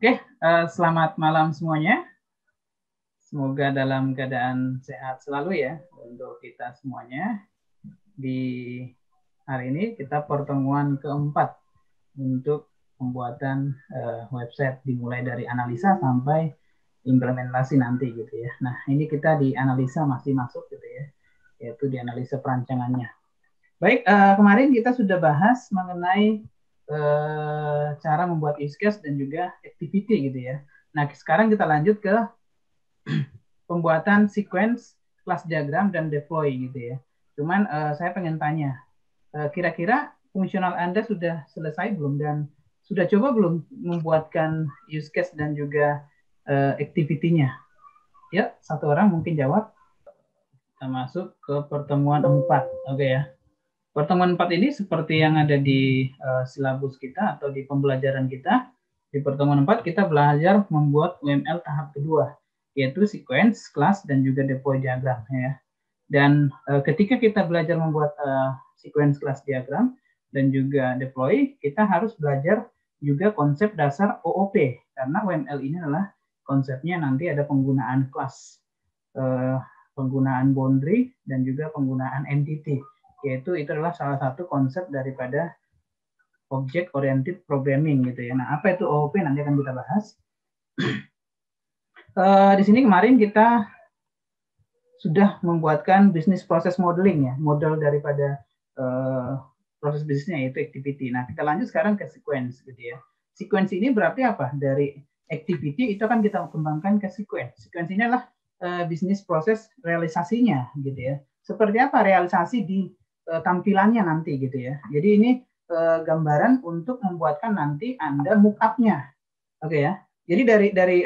Oke, selamat malam semuanya. Semoga dalam keadaan sehat selalu ya untuk kita semuanya. Di hari ini kita pertemuan keempat untuk pembuatan website dimulai dari analisa sampai implementasi nanti gitu ya. Nah, ini kita di analisa masih masuk gitu ya, yaitu di analisa perancangannya. Baik, kemarin kita sudah bahas mengenai cara membuat use case dan juga activity gitu ya. Nah, sekarang kita lanjut ke pembuatan sequence, class diagram, dan deploy gitu ya. Cuman saya pengen tanya, kira-kira fungsional Anda sudah selesai belum dan sudah coba belum membuatkan use case dan juga activity-nya? Ya, satu orang mungkin jawab. Kita masuk ke pertemuan 4. Oke ya. Pertemuan 4 ini seperti yang ada di silabus kita atau di pembelajaran kita. Di pertemuan 4 kita belajar membuat UML tahap kedua, yaitu sequence, class, dan juga deploy diagram ya. Dan ketika kita belajar membuat sequence, class, diagram dan juga deploy, kita harus belajar juga konsep dasar OOP, karena UML ini adalah konsepnya nanti ada penggunaan class, penggunaan boundary, dan juga penggunaan entity, yaitu itu adalah salah satu konsep daripada object oriented programming gitu ya. Nah, apa itu OOP nanti akan kita bahas. Di sini kemarin kita sudah membuatkan business process modeling ya, model daripada proses bisnisnya yaitu activity. Nah, kita lanjut sekarang ke sequence gitu ya. Sequence ini berarti apa? Dari activity itu akan kita kembangkan ke sequence. Sequence ini adalah bisnis proses realisasinya gitu ya. Seperti apa realisasi di tampilannya nanti gitu ya. Jadi ini gambaran untuk membuatkan nanti Anda mock-up-nya. Oke ya. Jadi dari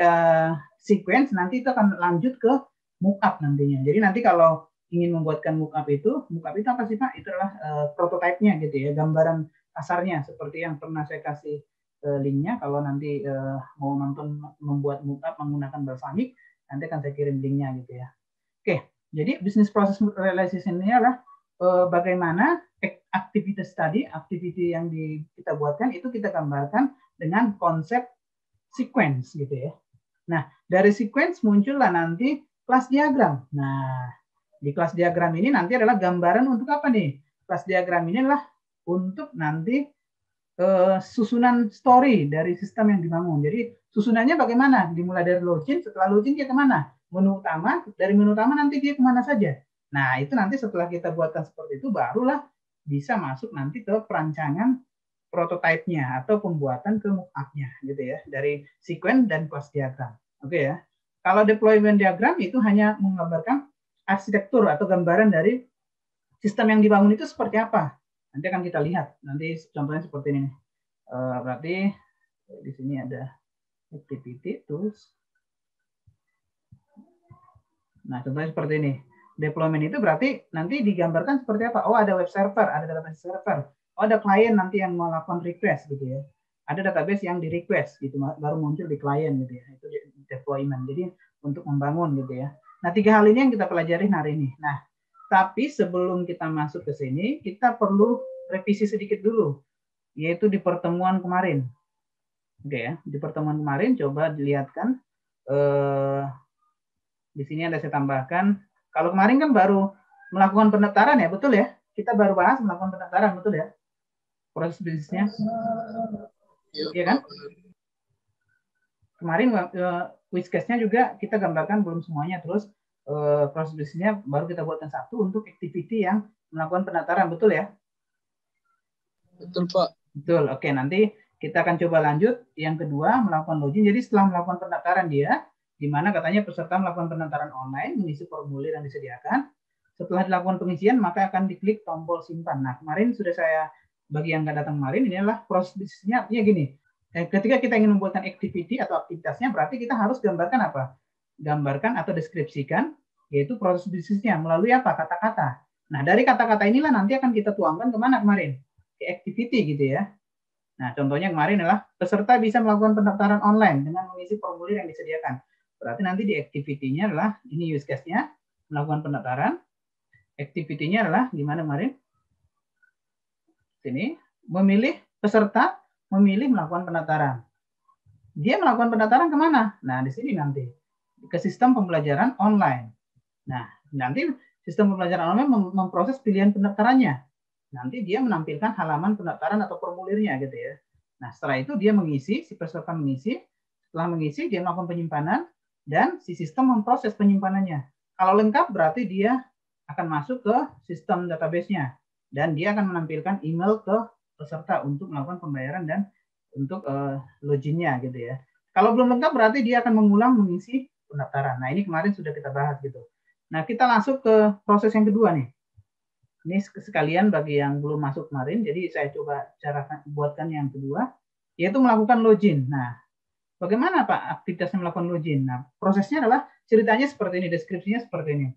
sequence nanti itu akan lanjut ke mockup nantinya. Jadi nanti kalau ingin membuatkan mockup itu apa sih Pak? Itu adalah prototipe-nya gitu ya, gambaran kasarnya seperti yang pernah saya kasih linknya. Kalau nanti mau nonton membuat mockup menggunakan Balsamiq, nanti akan saya kirim linknya gitu ya. Oke, jadi business process realization ini adalah bagaimana aktivitas tadi, aktiviti yang kita buatkan itu kita gambarkan dengan konsep sequence gitu ya. Nah, dari sequence muncullah nanti kelas diagram. Nah, di kelas diagram ini nanti adalah gambaran untuk apa nih? Kelas diagram ini adalah untuk nanti susunan story dari sistem yang dibangun. Jadi susunannya bagaimana? Dimulai dari login, setelah login dia kemana? Menu utama, dari menu utama nanti dia kemana saja. Nah, itu nanti setelah kita buatkan seperti itu, barulah bisa masuk nanti ke perancangan prototipe-nya atau pembuatan ke mock-up-nya gitu ya, dari sequence dan class diagram. Oke ya. Kalau deployment diagram itu hanya menggambarkan arsitektur atau gambaran dari sistem yang dibangun itu seperti apa. Nanti akan kita lihat. Nanti contohnya seperti ini. Berarti di sini ada activity tools. Nah, contohnya seperti ini. Deployment itu berarti nanti digambarkan seperti apa? Oh, ada web server, ada database server. Oh, ada klien nanti yang melakukan request gitu ya. Ada database yang di request gitu, baru muncul di klien gitu ya. Itu deployment. Jadi untuk membangun gitu ya. Nah, 3 hal ini yang kita pelajari hari ini. Nah, tapi sebelum kita masuk ke sini, kita perlu revisi sedikit dulu, yaitu di pertemuan kemarin. Oke ya, di pertemuan kemarin coba dilihatkan. Di sini ada saya tambahkan. Kalau kemarin kan baru melakukan pendaftaran ya, betul ya? Kita baru bahas melakukan pendaftaran, betul ya? Proses bisnisnya. Iya kan? Kemarin quiz case-nya juga kita gambarkan belum semuanya. Terus proses bisnisnya baru kita buatkan satu untuk activity yang melakukan pendaftaran, betul ya? Betul, Pak. Betul. Oke, nanti kita akan coba lanjut. Yang kedua, melakukan login. Jadi setelah melakukan pendaftaran dia, di mana katanya peserta melakukan pendaftaran online, mengisi formulir yang disediakan. Setelah dilakukan pengisian, maka akan diklik tombol simpan. Nah, kemarin sudah saya, bagi yang nggak datang kemarin, ini adalah proses bisnisnya. Artinya gini, ketika kita ingin membuatkan activity atau aktivitasnya, berarti kita harus gambarkan apa? Gambarkan atau deskripsikan, yaitu proses bisnisnya melalui apa? Kata-kata. Nah, dari kata-kata inilah nanti akan kita tuangkan kemana kemarin? Ke activity gitu ya. Nah, contohnya kemarin adalah peserta bisa melakukan pendaftaran online dengan mengisi formulir yang disediakan. Berarti nanti di activity-nya adalah, ini use case-nya, melakukan pendaftaran. Activity-nya adalah gimana kemarin? Sini, memilih peserta, memilih melakukan pendaftaran. dia melakukan pendaftaran kemana? Nah, di sini nanti ke sistem pembelajaran online. Nah, nanti sistem pembelajaran online memproses pilihan pendaftarannya. Nanti dia menampilkan halaman pendaftaran atau formulirnya gitu ya. Nah, setelah itu dia mengisi, si peserta mengisi, setelah mengisi dia melakukan penyimpanan dan si sistem memproses penyimpanannya. Kalau lengkap berarti dia akan masuk ke sistem database-nya dan dia akan menampilkan email ke peserta untuk melakukan pembayaran dan untuk login-nya gitu ya. Kalau belum lengkap berarti dia akan mengulang mengisi pendaftaran. Nah, ini kemarin sudah kita bahas gitu. Nah, kita langsung ke proses yang kedua nih. Ini sekalian bagi yang belum masuk kemarin, jadi saya coba cara buatkan yang kedua, yaitu melakukan login. Nah, bagaimana Pak aktivitasnya melakukan login? Nah, prosesnya adalah ceritanya seperti ini, deskripsinya seperti ini.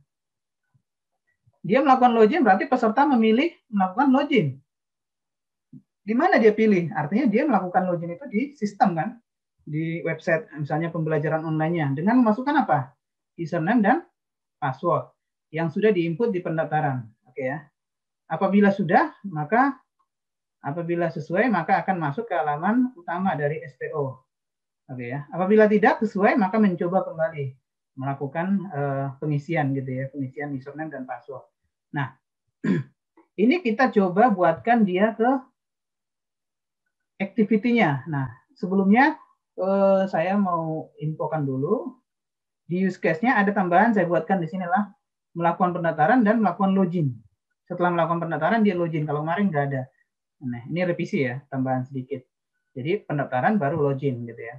Dia melakukan login berarti peserta memilih melakukan login. Di mana dia pilih? Artinya dia melakukan login itu di sistem kan, di website misalnya pembelajaran online-nya dengan memasukkan apa? Username dan password yang sudah diinput di pendaftaran. Oke ya. Apabila sudah, maka apabila sesuai maka akan masuk ke halaman utama dari SPO. Oke ya. Apabila tidak sesuai maka mencoba kembali melakukan pengisian gitu ya, pengisian username dan password. Nah, ini kita coba buatkan dia ke activity-nya. Nah, sebelumnya saya mau infokan dulu di use case-nya ada tambahan saya buatkan di sinilah melakukan pendaftaran dan melakukan login. Setelah melakukan pendaftaran dia login. Kalau kemarin nggak ada. Nah, ini revisi ya, tambahan sedikit. Jadi pendaftaran baru login gitu ya.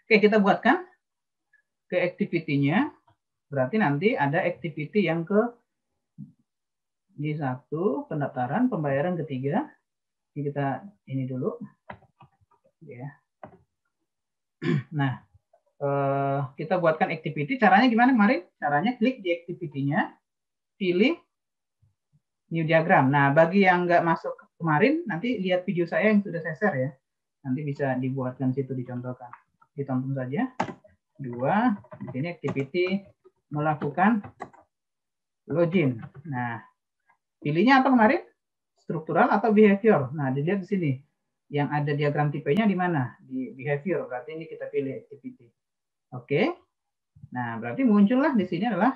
Oke, kita buatkan ke activity-nya. Berarti nanti ada activity yang ke di satu pendaftaran, pembayaran ketiga. Ini kita ini dulu. Ya. Nah, kita buatkan activity. Caranya gimana kemarin? Caranya klik di activity-nya, pilih new diagram. Nah, bagi yang nggak masuk kemarin, nanti lihat video saya yang sudah saya share ya. Nanti bisa dibuatkan situ dicontohkan. Ditonton saja. 2, di sini activity melakukan login. Nah, pilihnya apa kemarin? Struktural atau behavior? Nah, dilihat di sini. Yang ada diagram tipenya di mana? Di behavior. Berarti ini kita pilih activity. Oke. Nah, berarti muncullah di sini adalah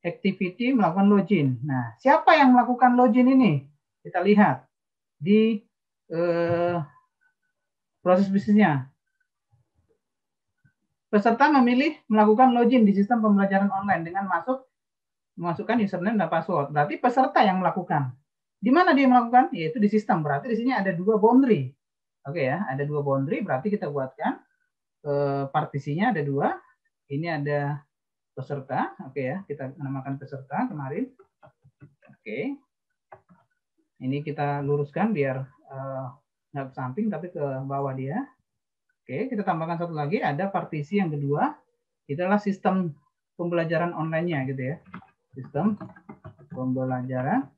activity melakukan login. Nah, siapa yang melakukan login ini? Kita lihat di proses bisnisnya. Peserta memilih melakukan login di sistem pembelajaran online dengan memasukkan username dan password. Berarti peserta yang melakukan. Di mana dia melakukan? Yaitu di sistem. Berarti di sini ada 2 boundary. Oke ya, ada 2 boundary. Berarti kita buatkan partisinya ada 2. Ini ada peserta, oke ya, kita namakan peserta kemarin. Oke, ini kita luruskan biar nggak ke samping tapi ke bawah dia. Oke, kita tambahkan satu lagi, ada partisi yang kedua, itu adalah sistem pembelajaran online-nya gitu ya, sistem pembelajaran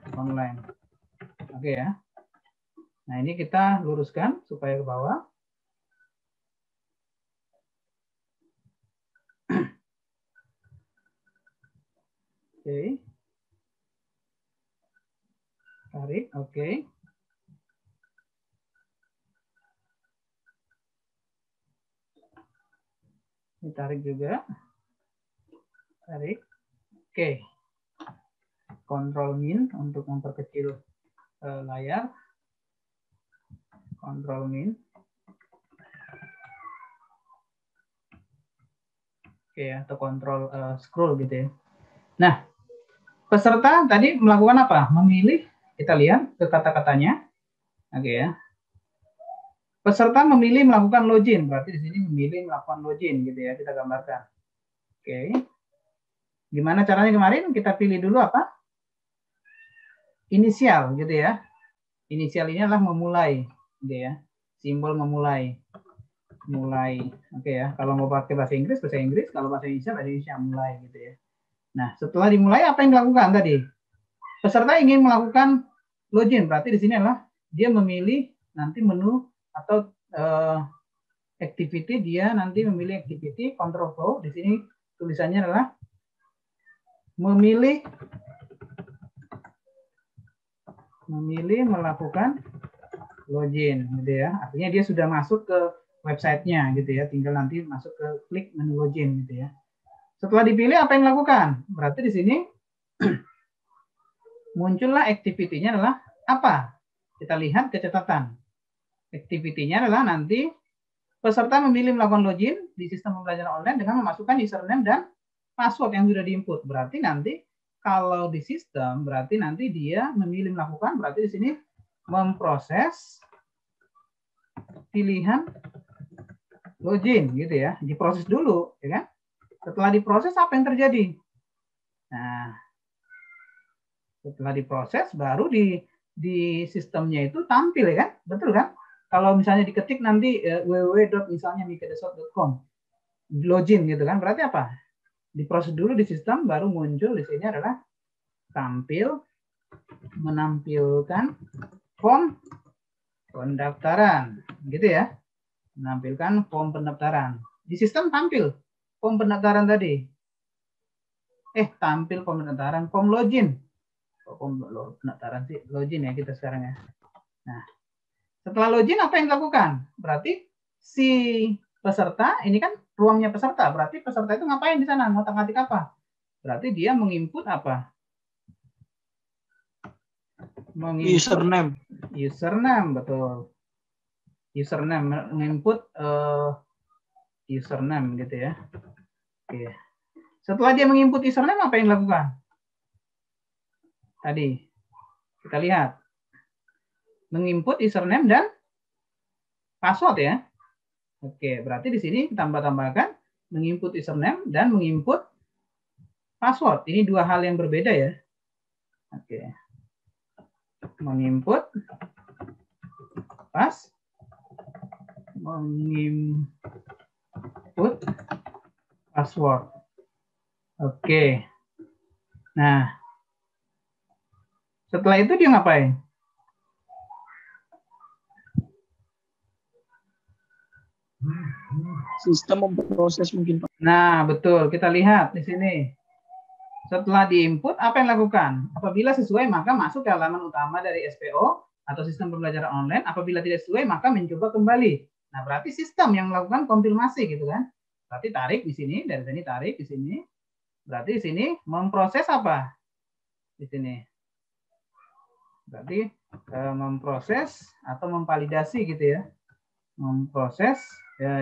online. Oke ya. Nah ini kita luruskan supaya ke bawah. Oke. Tarik, oke. Ini tarik juga. Tarik. Oke. Control min untuk memperkecil layar. Control min. Oke ya, atau control scroll gitu ya. Nah, peserta tadi melakukan apa? Memilih, kita lihat ke kata-katanya. Oke ya. Peserta memilih melakukan login, berarti di sini memilih melakukan login gitu ya, kita gambarkan. Oke. Gimana caranya kemarin? Kita pilih dulu apa? Inisial gitu ya. Inisial ini adalah memulai gitu ya. Simbol memulai. Mulai. Oke ya. Kalau mau pakai bahasa Inggris, kalau bahasa Indonesia mulai gitu ya. Nah, setelah dimulai apa yang dilakukan tadi? Peserta ingin melakukan login, berarti di sini adalah dia memilih nanti menu atau activity, dia nanti memilih activity control flow. Di sini tulisannya adalah memilih melakukan login gitu ya. Artinya dia sudah masuk ke websitenya gitu ya. Tinggal nanti masuk ke klik menu login gitu ya. Setelah dipilih apa yang dilakukan? Berarti di sini muncullah activity-nya adalah apa? Kita lihat ke catatan. Activity-nya adalah nanti peserta memilih melakukan login di sistem pembelajaran online dengan memasukkan username dan password yang sudah diinput. Berarti nanti kalau di sistem berarti nanti dia memilih melakukan, berarti di sini memproses pilihan login gitu ya. Diproses dulu ya kan? Setelah diproses apa yang terjadi? Nah, setelah diproses baru di sistemnya itu tampil ya kan? Betul kan? Kalau misalnya diketik nanti www.misalnya.mikadesot.com login gitu kan, berarti apa? Diproses dulu di sistem baru muncul di sini adalah tampil menampilkan form pendaftaran gitu ya. Menampilkan form pendaftaran. Di sistem tampil form pendaftaran tadi. Tampil form pendaftaran, form login. Form pendaftaran sih login ya kita sekarang ya. Nah, setelah login apa yang dilakukan? Berarti si peserta, ini kan ruangnya peserta, berarti peserta itu ngapain di sana? Ngotak-ngatik apa? Berarti dia menginput apa? Username. Username, betul. Username, menginput username gitu ya. Oke. Setelah dia menginput username apa yang dilakukan? Tadi kita lihat menginput username dan password ya. Oke, berarti di sini tambahkan menginput username dan menginput password. Ini dua hal yang berbeda ya. Oke. Menginput password. Oke. Nah, setelah itu dia ngapain? Sistem memproses mungkin, Pak. Nah, betul. Kita lihat di sini. Setelah diinput, apa yang dilakukan? Apabila sesuai, maka masuk ke halaman utama dari SPO atau sistem pembelajaran online. Apabila tidak sesuai, maka mencoba kembali. Nah, berarti sistem yang melakukan konfirmasi gitu kan. Berarti tarik di sini, dari sini tarik di sini. Berarti di sini memproses apa? Di sini. Berarti memproses atau memvalidasi gitu ya. Memproses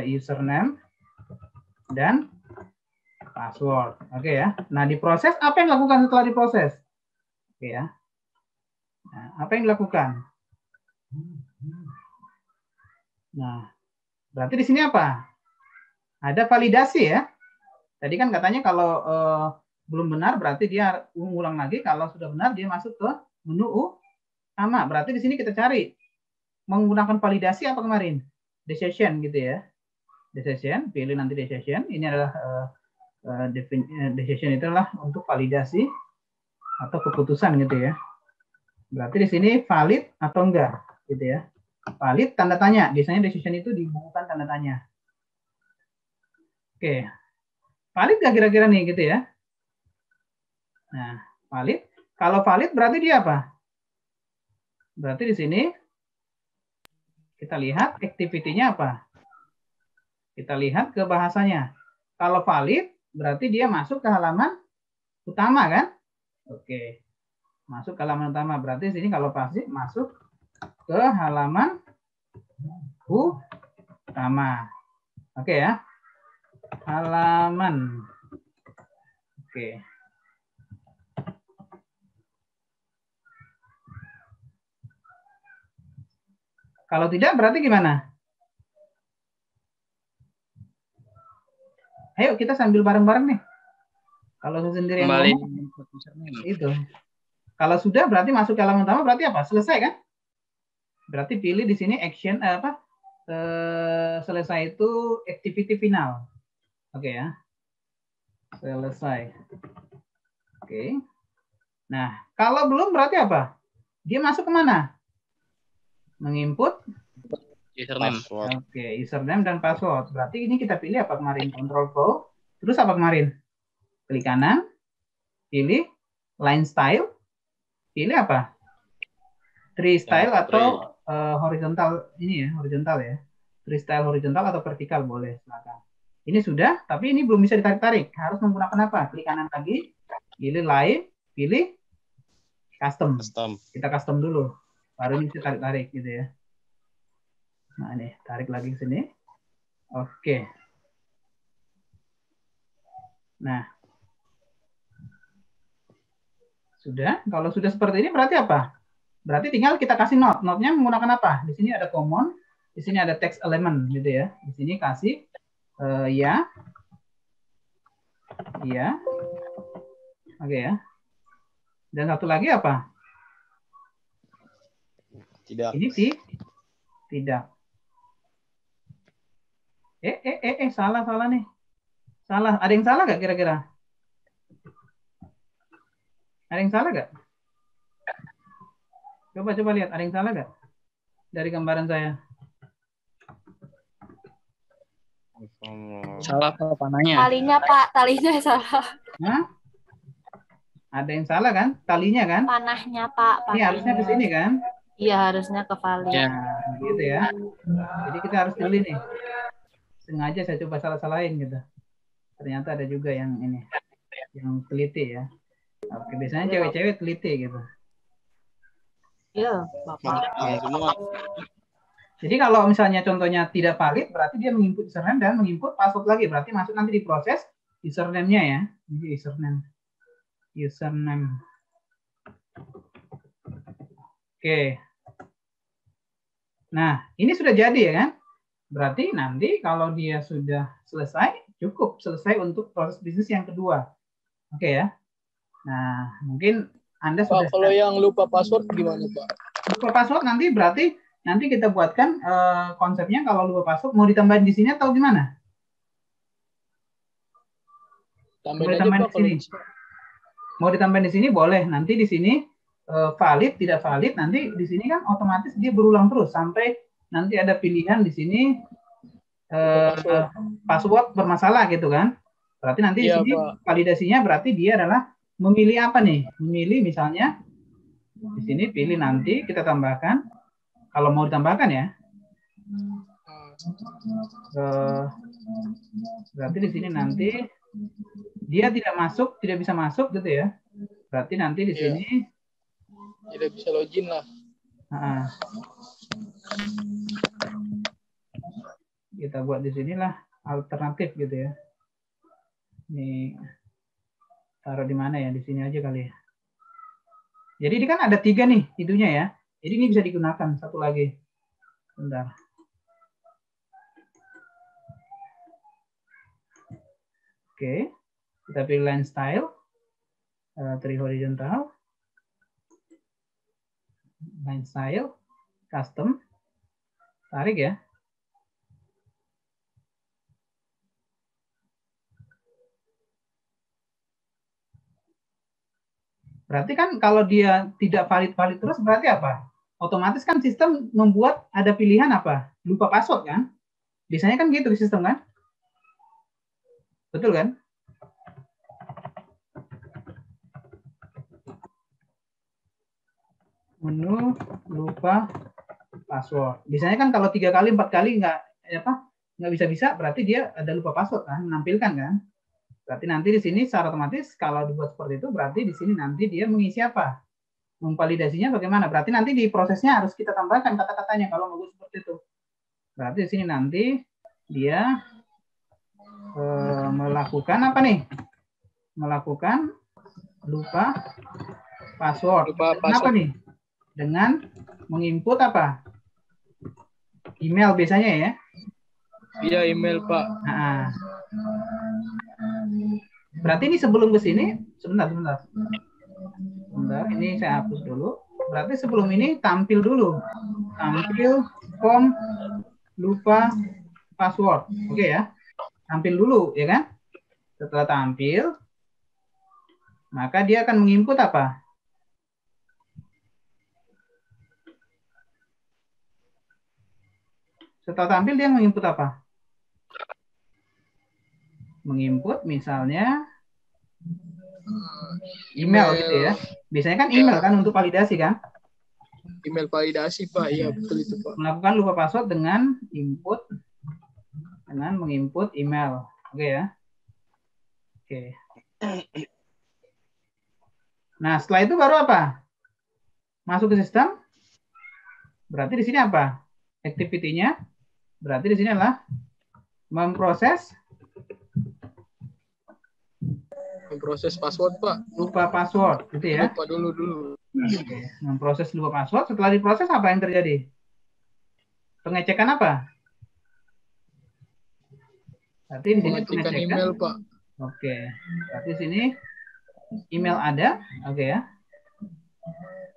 username dan password. Oke ya. Nah, diproses apa yang dilakukan setelah diproses? Oke ya. Nah, apa yang dilakukan? Nah, berarti di sini apa? Ada validasi ya. Tadi kan katanya kalau belum benar berarti dia ulang lagi. Kalau sudah benar dia masuk ke menu utama. Berarti di sini kita cari menggunakan validasi apa kemarin? Decision gitu ya. Decision, pilih nanti decision. Ini adalah decision itu adalah untuk validasi atau keputusan gitu ya. Berarti di sini valid atau enggak gitu ya. Valid tanda tanya. Biasanya decision itu dibukukan tanda tanya. Oke. Valid nggak kira-kira nih gitu ya. Nah, valid. Kalau valid berarti dia apa? Berarti di sini kita lihat activity-nya apa? Kita lihat ke bahasanya. Kalau valid berarti dia masuk ke halaman utama kan? Oke. Masuk ke halaman utama. Berarti di sini kalau pasti masuk ke halaman utama. Oke ya. Halaman. Oke. Kalau tidak berarti gimana? Ayo kita sambil bareng-bareng nih. Kalau sendiri yang ngomong itu. Kalau sudah berarti masuk ke halaman utama berarti apa? Selesai kan? Berarti pilih di sini action selesai itu activity final. Oke ya. Selesai. Oke. Nah, kalau belum berarti apa? Dia masuk kemana? Menginput Username. Oke, username dan password. Berarti ini kita pilih apa kemarin? Control V. Terus apa kemarin? Klik kanan. Pilih line style. Pilih apa? Tree style atau horizontal ini ya, horizontal ya. Freestyle horizontal atau vertikal boleh, silakan. Ini sudah, tapi ini belum bisa ditarik-tarik. Harus menggunakan apa? Klik kanan lagi, pilih lain, pilih custom. Kita custom dulu, baru ini bisa tarik-tarik gitu ya. Nah ini, tarik lagi ke sini. Oke. Nah, sudah. Kalau sudah seperti ini berarti apa? Berarti tinggal kita kasih note. Note-nya menggunakan apa? Di sini ada common, di sini ada text element gitu ya. Di sini kasih ya, iya, oke ya. Dan satu lagi apa? Tidak. Ini tidak. Salah nih. Salah. Ada yang salah nggak kira-kira? Ada yang salah nggak? Coba lihat, ada yang salah nggak dari gambaran saya? Salah Pak panahnya. Talinya Pak, talinya salah. Hah? Ada yang salah kan? Talinya kan? Panahnya Pak. Ini harusnya ke sini kan? Iya, harusnya ke valid. Ya. Nah, gitu ya. Jadi kita harus pilih nih. Sengaja saya coba salah-salahin gitu. Ternyata ada juga yang ini, yang teliti ya. Oke, biasanya cewek-cewek teliti gitu. Iya, Bapak. Semua. Jadi kalau misalnya contohnya tidak valid, berarti dia menginput username dan menginput password lagi. Berarti masuk nanti di proses username-nya ya. Jadi username. Oke. Nah, ini sudah jadi ya kan? Berarti nanti kalau dia sudah selesai, cukup selesai untuk proses bisnis yang kedua. Oke ya. Nah, mungkin Anda sudah... Pak, kalau yang lupa password gimana Pak? Lupa password nanti berarti nanti kita buatkan konsepnya kalau lupa password mau ditambahin di sini atau gimana? Tambahin aja Pak kalau bisa. Mau ditambahin di sini boleh. Nanti di sini valid, tidak valid. Nanti di sini kan otomatis dia berulang terus sampai nanti ada pilihan di sini password bermasalah gitu kan. Berarti nanti di sini validasinya berarti dia adalah memilih apa nih? Memilih misalnya di sini pilih nanti kita tambahkan kalau mau ditambahkan ya. Berarti di sini nanti dia tidak bisa masuk gitu ya. Berarti nanti di sini tidak bisa login lah. Kita buat di sinilah alternatif gitu ya. Ini taruh di mana ya? Di sini aja kali ya. Jadi ini kan ada 3 nih itunya ya. Jadi ini bisa digunakan satu lagi. Bentar. Oke, kita pilih line style, tree horizontal, line style, custom, tarik ya. Berarti kan kalau dia tidak valid terus berarti apa? Otomatis kan sistem membuat ada pilihan apa? Lupa password kan? Biasanya kan gitu di sistem kan? Betul kan? Menu lupa password. Biasanya kan kalau 3 kali 4 kali nggak bisa berarti dia ada lupa password kan? Menampilkan kan? Berarti nanti di sini secara otomatis kalau dibuat seperti itu berarti di sini nanti dia mengisi apa? Memvalidasinya bagaimana? Berarti nanti di prosesnya harus kita tambahkan kata-katanya kalau mau seperti itu. Berarti di sini nanti dia melakukan apa nih? Melakukan lupa password. Kenapa nih? Dengan menginput apa? Email biasanya ya? Iya, email Pak. Nah, berarti ini sebelum ke sini, sebentar, ini saya hapus dulu. Berarti sebelum ini tampil dulu. Tampil form lupa password. Oke ya. Tampil dulu, ya kan? Setelah tampil, maka dia akan menginput apa? Setelah tampil dia menginput apa? Menginput misalnya email gitu ya. Biasanya kan email kan untuk validasi kan? email validasi, Pak. Iya, betul itu, Pak. Melakukan lupa password dengan menginput email. Oke ya. Oke. Nah, setelah itu baru apa? Masuk ke sistem. Berarti di sini apa? Activity-nya. Berarti di sini adalah memproses password, Pak. Lupa password, gitu ya. Lupa dulu. Oke. Memproses lupa password. Setelah diproses apa yang terjadi? Pengecekan apa? Berarti di sini Pengecekan pengecekan email, Pak. Oke. Berarti di sini email ada. Oke ya.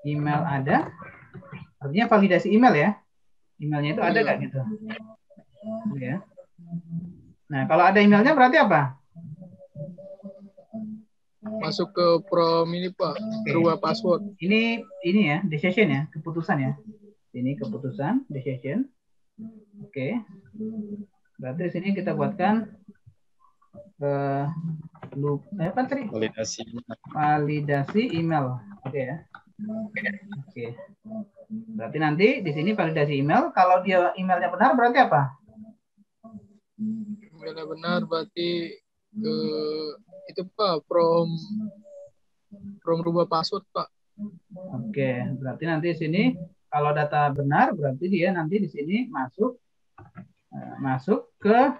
Email ada. Artinya validasi email ya. Emailnya itu ada nggak gitu? Oke ya. Nah, kalau ada emailnya berarti apa? Masuk ke prom ini, Pak. Rubah password. Ini ya, decision ya, keputusan ya. Ini keputusan, decision. Oke. Berarti di sini kita buatkan apa tadi? Validasi email. Oke ya. Oke. Berarti nanti di sini validasi email. Kalau dia emailnya benar berarti apa? Emailnya benar berarti itu, Pak, prom rubah password, Pak. Oke, berarti nanti di sini kalau data benar berarti dia nanti di sini masuk ke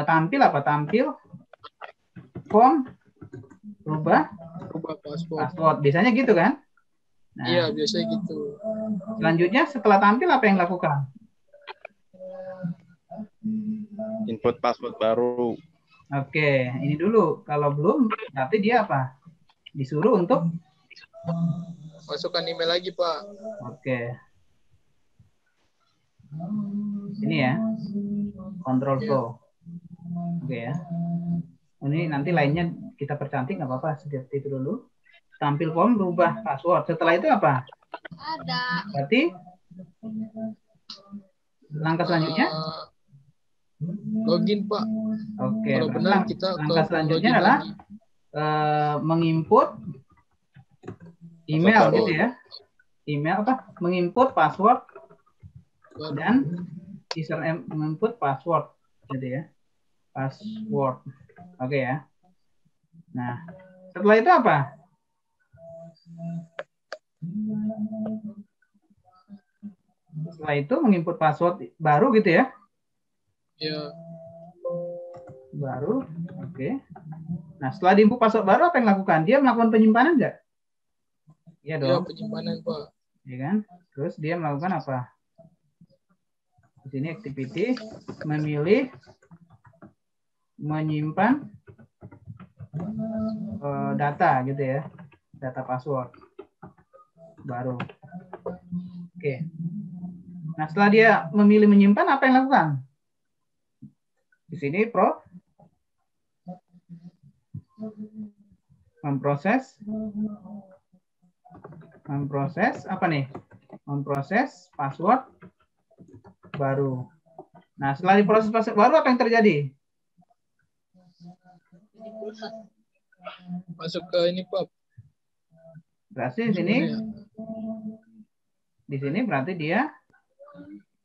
tampil apa? Tampil form rubah password. Biasanya gitu kan? Nah, iya, biasanya gitu. Selanjutnya setelah tampil apa yang dilakukan? Input password baru. Oke, ini dulu. Kalau belum, berarti dia apa? Disuruh untuk masukkan email lagi, Pak. Oke. Ini ya. Control flow. Oke ya. Ini nanti lainnya kita percantik, nggak apa-apa. Seperti itu dulu. Tampil form, rubah password. Setelah itu apa? Ada. Berarti langkah selanjutnya? Login, Pak. Oke. Kalau benar kita langkah selanjutnya adalah menginput email gitu ya. Email apa? Menginput password dan username, menginput password gitu ya. Password. Oke ya. Nah, setelah itu apa? Setelah itu menginput password baru gitu ya. Iya. Baru. Oke. Nah, setelah diinput password baru apa yang dilakukan? Dia melakukan penyimpanan enggak? Iya dong. Iya, penyimpanan, Pak. Iya kan? Terus dia melakukan apa? Di sini activity memilih menyimpan data gitu ya. Data password baru. Oke. Nah, setelah dia memilih menyimpan apa yang dilakukan? Di sini memproses apa nih? Memproses password baru. Nah, setelah diproses password baru apa yang terjadi? Masuk ke ini, Pak. Berarti di sini berarti dia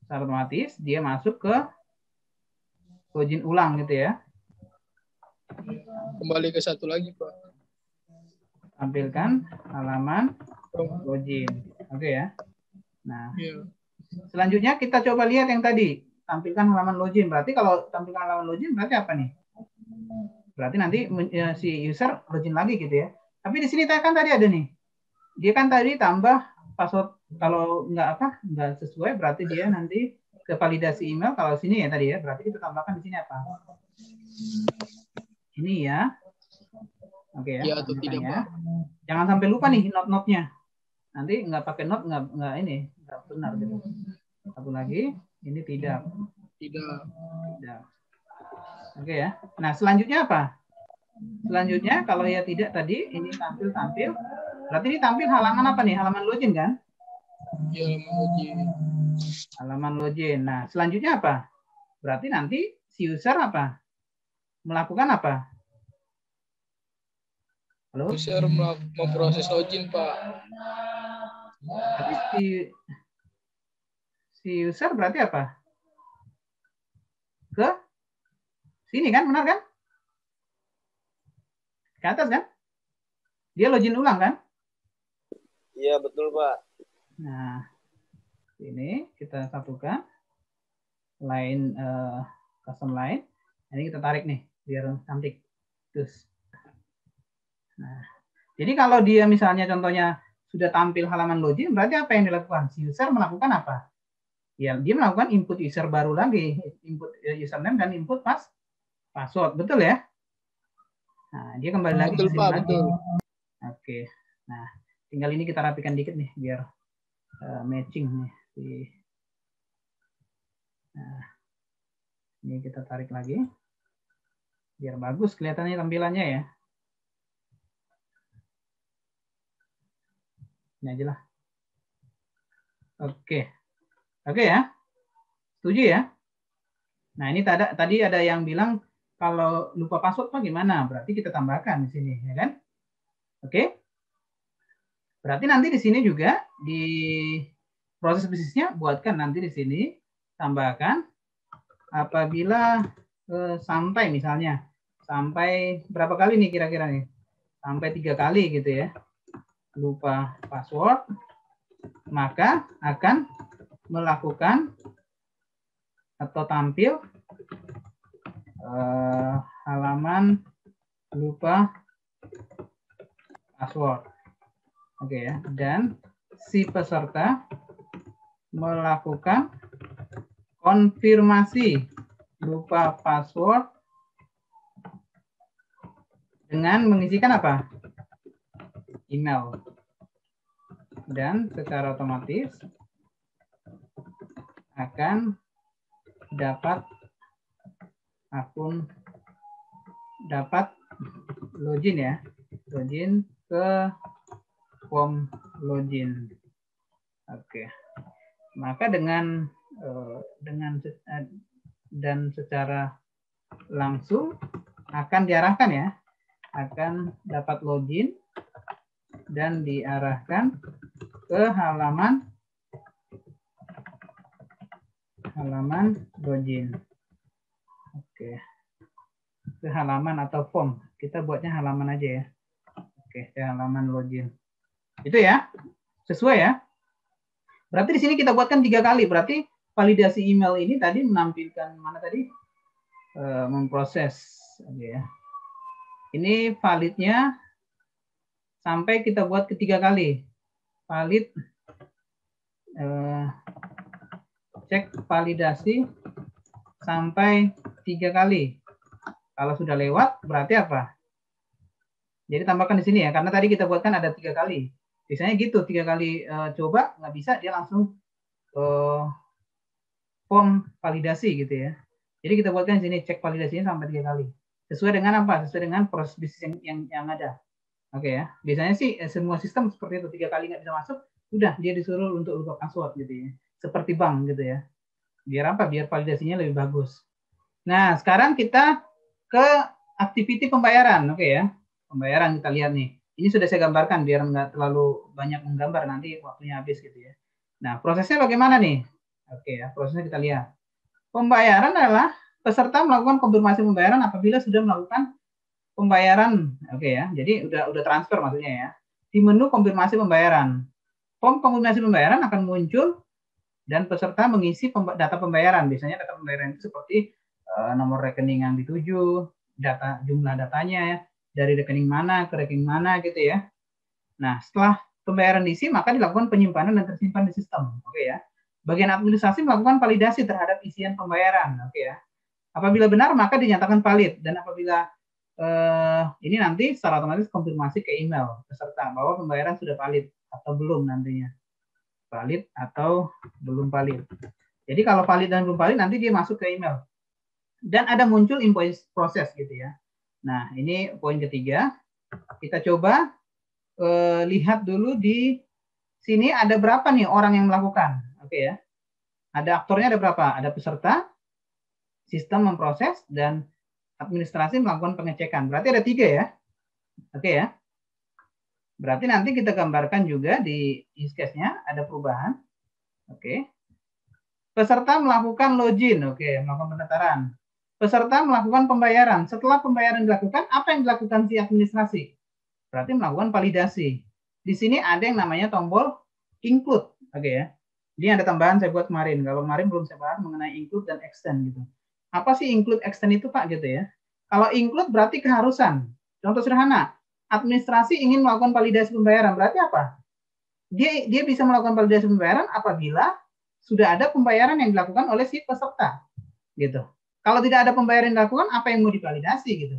secara otomatis dia masuk ke login ulang gitu ya. Kembali ke satu lagi, Pak. Tampilkan halaman login. Oke ya. Nah, selanjutnya kita coba lihat yang tadi. Tampilkan halaman login. Berarti kalau tampilkan halaman login berarti apa nih? Berarti nanti si user login lagi gitu ya. Tapi di sini kan tadi ada nih. Dia kan tadi tambah password, kalau nggak sesuai berarti dia nanti ke validasi email. Kalau sini ya tadi ya, berarti kita tambahkan di sini apa? Ini ya. Oke ya. Iya atau tidak, Pak? Jangan sampai lupa nih not-notnya. Nanti nggak pakai not nggak ini nggak benar gitu. Satu lagi, ini tidak. Tidak. Oke ya. Nah, selanjutnya apa? Selanjutnya kalau ya tidak tadi ini tampil. Berarti ini tampil halaman apa nih? Halaman login kan? Iya, halaman login. Halaman login. Nah, selanjutnya apa? Berarti nanti si user apa? Melakukan apa? Halo? User memproses login, Pak. Tapi si user berarti apa? Ke sini kan, benar kan? Ke atas kan? Dia login ulang kan? Iya, betul, Pak. Nah, ini kita satukan. Line custom line. Ini kita tarik nih biar cantik. Terus. Nah, jadi kalau dia misalnya contohnya sudah tampil halaman login, berarti apa yang dilakukan? Si user melakukan apa? Ya, dia melakukan input user baru lagi, input username dan input password, betul ya? Nah, dia kembali lagi Betul, ke sini Pak, lagi. betul. Oke. Nah, tinggal ini kita rapikan dikit nih biar matching nih. Nah, ini kita tarik lagi. Biar bagus kelihatannya tampilannya ya. Ini aja lah. Oke. Oke ya. Setuju ya? Nah, ini tadi ada yang bilang kalau lupa password Pak gimana? Berarti kita tambahkan di sini, ya kan? Oke. Berarti nanti di sini juga di proses bisnisnya buatkan nanti di sini tambahkan apabila sampai misalnya sampai berapa kali nih kira-kira nih? Sampai 3 kali gitu ya. Lupa password, maka akan melakukan atau tampil halaman lupa password. Oke ya, dan si peserta melakukan konfirmasi lupa password dengan mengisikan apa? Email. Dan secara otomatis akan dapat login ya, login ke form login. Oke, maka dan secara langsung akan diarahkan ya, akan dapat login dan diarahkan ke halaman login. Oke, ke halaman atau form. Kita buatnya halaman aja ya. Oke, ke halaman login. Itu ya, sesuai ya. Berarti di sini kita buatkan 3 kali. Berarti validasi email ini tadi menampilkan mana tadi? Memproses. Oke ya. Ini validnya sampai kita buat ketiga kali. Valid cek validasi sampai 3 kali. Kalau sudah lewat berarti apa? Jadi tambahkan di sini ya, karena tadi kita buatkan ada 3 kali. Biasanya gitu, 3 kali coba nggak bisa, dia langsung form validasi gitu ya. Jadi kita buatkan di sini cek validasinya sampai 3 kali. Sesuai dengan apa? Sesuai dengan proses bisnis yang ada. Oke ya. Biasanya sih semua sistem seperti itu, 3 kali nggak bisa masuk, udah dia disuruh untuk lupa password gitu ya. Seperti bank gitu ya. Biar apa? Biar validasinya lebih bagus. Nah, sekarang kita ke activity pembayaran. Oke ya. Pembayaran kita lihat nih. Ini sudah saya gambarkan biar nggak terlalu banyak menggambar, nanti waktunya habis gitu ya. Nah, prosesnya bagaimana nih? Oke ya, prosesnya kita lihat. Pembayaran adalah peserta melakukan konfirmasi pembayaran apabila sudah melakukan pembayaran. Oke ya, jadi udah transfer maksudnya ya. Di menu konfirmasi pembayaran. Form konfirmasi pembayaran akan muncul dan peserta mengisi data pembayaran. Biasanya data pembayaran itu seperti nomor rekening yang dituju, jumlah datanya ya, dari rekening mana ke rekening mana gitu ya. Nah, setelah pembayaran diisi, maka dilakukan penyimpanan dan tersimpan di sistem. Oke ya. Bagian administrasi melakukan validasi terhadap isian pembayaran. Oke ya. Apabila benar, maka dinyatakan valid. Dan apabila ini nanti secara otomatis konfirmasi ke email peserta bahwa pembayaran sudah valid atau belum nantinya. Valid atau belum valid. Jadi kalau valid dan belum valid, nanti dia masuk ke email. Dan ada muncul invoice proses gitu ya. Nah, ini poin ketiga. Kita coba lihat dulu di sini ada berapa nih orang yang melakukan. Oke ya. Ada aktornya ada berapa? Ada peserta, sistem memproses, dan administrasi melakukan pengecekan. Berarti ada 3 ya. Oke ya. Berarti nanti kita gambarkan juga di use case-nya ada perubahan. Oke. Peserta melakukan login, oke, melakukan pendaftaran. Peserta melakukan pembayaran. Setelah pembayaran dilakukan, apa yang dilakukan si administrasi? Berarti melakukan validasi. Di sini ada yang namanya tombol include, oke ya. Ini ada tambahan saya buat kemarin. Kalau kemarin belum saya bahas mengenai include dan extend gitu. Apa sih include extend itu Pak gitu ya? Kalau include berarti keharusan. Contoh sederhana, administrasi ingin melakukan validasi pembayaran, berarti apa? Dia bisa melakukan validasi pembayaran apabila sudah ada pembayaran yang dilakukan oleh si peserta, gitu. Kalau tidak ada pembayaran yang dilakukan, apa yang mau divalidasi gitu?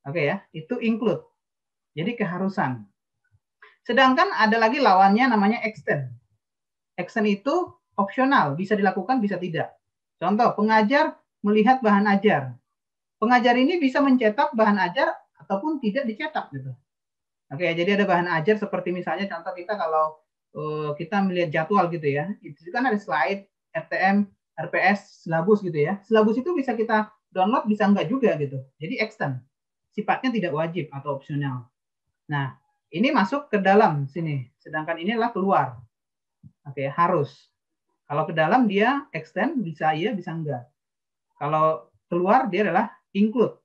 Oke ya, itu include. Jadi keharusan. Sedangkan ada lagi lawannya namanya extend. Extend itu opsional, bisa dilakukan, bisa tidak. Contoh, pengajar melihat bahan ajar. Pengajar ini bisa mencetak bahan ajar ataupun tidak dicetak gitu. Oke, jadi ada bahan ajar seperti misalnya contoh kita kalau kita melihat jadwal gitu ya, itu kan ada slide, RTM, RPS, silabus gitu ya. Silabus itu bisa kita download, bisa enggak juga gitu. Jadi extend, sifatnya tidak wajib atau opsional. Nah, ini masuk ke dalam sini, sedangkan ini adalah keluar. Oke, harus. Kalau ke dalam dia extend, bisa iya, bisa enggak. Kalau keluar dia adalah include,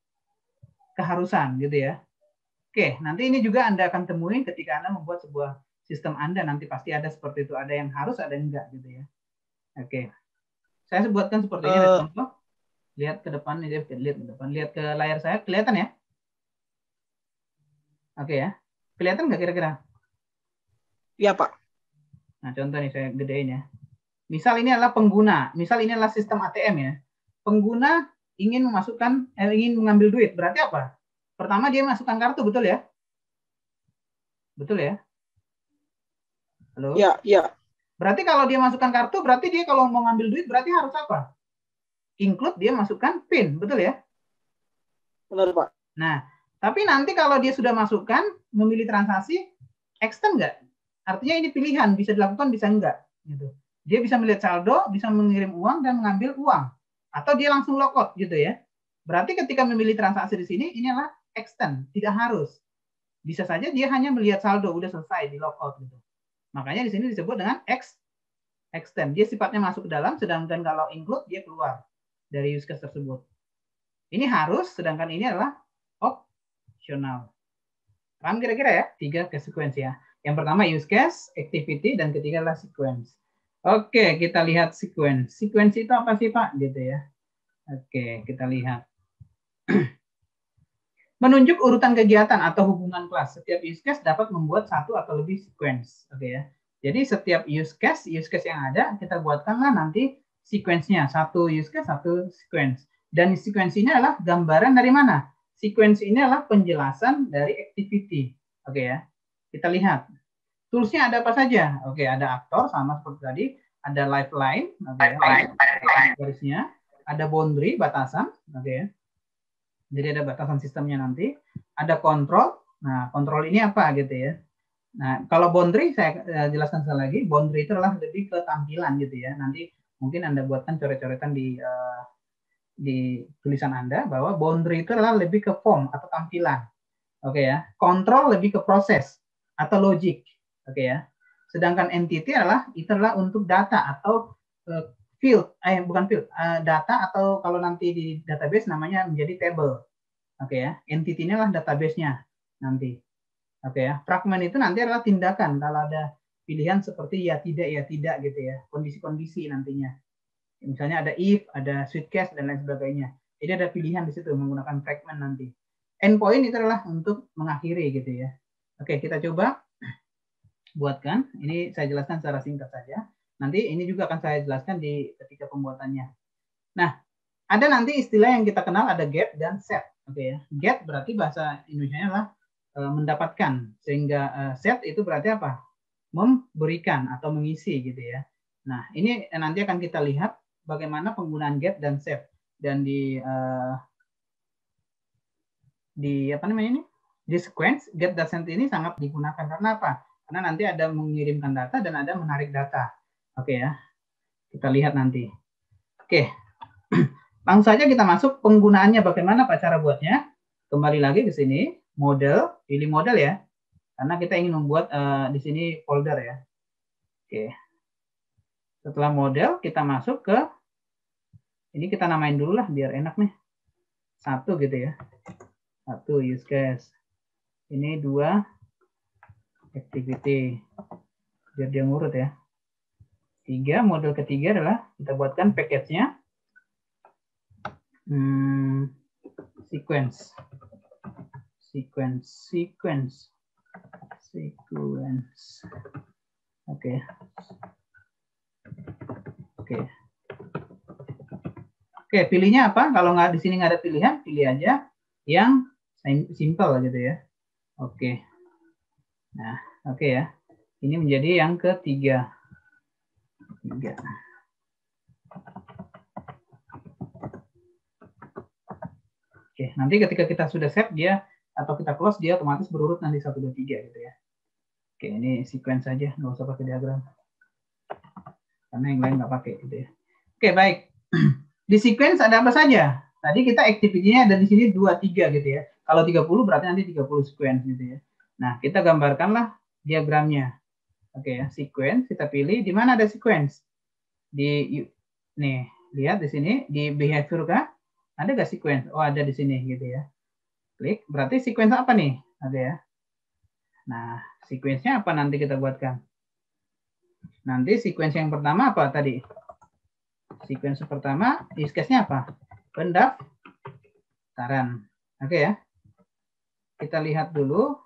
keharusan gitu ya. Oke, nanti ini juga Anda akan temuin ketika Anda membuat sebuah sistem Anda, nanti pasti ada seperti itu, ada yang harus, ada yang enggak gitu ya. Oke, saya sebutkan seperti ini, ada contoh. Lihat ke depan, lihat ke depan, lihat ke layar saya, kelihatan ya? Oke ya, kelihatan nggak kira-kira? Iya Pak. Nah contoh nih saya gedein ya. Misal ini adalah pengguna, misal ini adalah sistem ATM ya. Pengguna ingin ingin mengambil duit, berarti apa? Pertama dia masukkan kartu, betul ya? Betul ya? Halo? Iya, iya. Berarti kalau dia masukkan kartu, berarti dia kalau mau ngambil duit, berarti harus apa? Include dia masukkan PIN, betul ya? Benar Pak. Nah, tapi nanti kalau dia sudah masukkan, memilih transaksi, extend nggak? Artinya ini pilihan, bisa dilakukan, bisa enggak. Gitu. Dia bisa melihat saldo, bisa mengirim uang, dan mengambil uang. Atau dia langsung logout, gitu ya. Berarti ketika memilih transaksi di sini, ini adalah extend, tidak harus. Bisa saja dia hanya melihat saldo, udah selesai, di logout. Gitu. Makanya di sini disebut dengan extend. Dia sifatnya masuk ke dalam, sedangkan kalau include, dia keluar dari use case tersebut. Ini harus, sedangkan ini adalah optional. Paham kira-kira ya? 3 case sequence ya. Yang pertama use case, activity, dan ketiga adalah sequence. Oke, kita lihat sequence. Sequence itu apa sih Pak? Gitu ya. Oke, kita lihat. Menunjuk urutan kegiatan atau hubungan kelas. Setiap use case dapat membuat satu atau lebih sequence. Oke ya. Jadi setiap use case yang ada, kita buatkanlah nanti sequence-nya. Satu use case, satu sequence. Dan sequence ini adalah gambaran dari mana? Sequence ini adalah penjelasan dari activity. Oke ya. Kita lihat. Tools-nya ada apa saja? Oke, ada aktor sama seperti tadi. Ada lifeline. Oke ya. Garisnya. Ada boundary, batasan. Oke ya. Jadi ada batasan sistemnya nanti. Ada kontrol. Nah, kontrol ini apa gitu ya. Nah, kalau boundary saya jelaskan sekali lagi. Boundary itu adalah lebih ke tampilan gitu ya. Nanti mungkin Anda buatkan coret-coretan di tulisan Anda bahwa boundary itu adalah lebih ke form atau tampilan. Oke ya. Kontrol lebih ke proses atau logic. Oke ya. Sedangkan entity itu adalah untuk data atau data atau kalau nanti di database namanya menjadi table. Oke ya, entity ini adalah database-nya nanti. Oke ya, fragment itu nanti adalah tindakan kalau ada pilihan seperti ya tidak gitu ya, kondisi-kondisi nantinya. Misalnya ada if, ada switch case dan lain sebagainya. Jadi ada pilihan di situ menggunakan fragment nanti. Endpoint itu adalah untuk mengakhiri gitu ya. Oke, kita coba buatkan. Ini saya jelaskan secara singkat saja. Nanti ini juga akan saya jelaskan di ketika pembuatannya. Nah, ada nanti istilah yang kita kenal ada get dan set. Oke ya. Get berarti bahasa Indonesianya adalah mendapatkan. Sehingga set itu berarti apa? Memberikan atau mengisi gitu ya. Nah, ini nanti akan kita lihat bagaimana penggunaan get dan set. Dan di apa namanya ini? Di sequence get dan set ini sangat digunakan karena apa? Karena nanti ada mengirimkan data dan ada menarik data. Oke ya, kita lihat nanti. Oke, langsung saja kita masuk penggunaannya bagaimana Pak cara buatnya. Kembali lagi ke sini, model, pilih model ya. Karena kita ingin membuat di sini folder ya. Oke. Setelah model, kita masuk ke, ini kita namain dulu lah biar enak nih. 1 gitu ya. 1 use case. Ini 2 activity. Biar dia ngurut ya. 3, model ketiga adalah kita buatkan package-nya. Sequence. Oke. Oke, pilihnya apa? Kalau nggak di sini nggak ada pilihan, pilih aja yang simple gitu ya. Oke. Nah, oke ya. Ini menjadi yang ketiga. Oke, nanti ketika kita sudah save dia atau kita close dia otomatis berurut nanti 1, 2, 3 gitu ya. Oke, ini sequence saja, nggak usah pakai diagram. Karena yang lain nggak pakai gitu ya. Oke, baik. Di sequence ada apa saja? Tadi kita activity-nya ada di sini 2, 3 gitu ya. Kalau 30 berarti nanti 30 sequence gitu ya. Nah, kita gambarkanlah diagramnya. Oke ya, sequence kita pilih di mana ada sequence? Nih, lihat di sini di behavior kah? Ada nggak sequence? Oh, ada di sini gitu ya. Klik, berarti sequence apa nih? Ada ya. Nah, sequence-nya apa nanti kita buatkan? Nanti sequence yang pertama apa tadi? Sequence pertama, use case-nya apa? Pendaftaran. Oke ya. Kita lihat dulu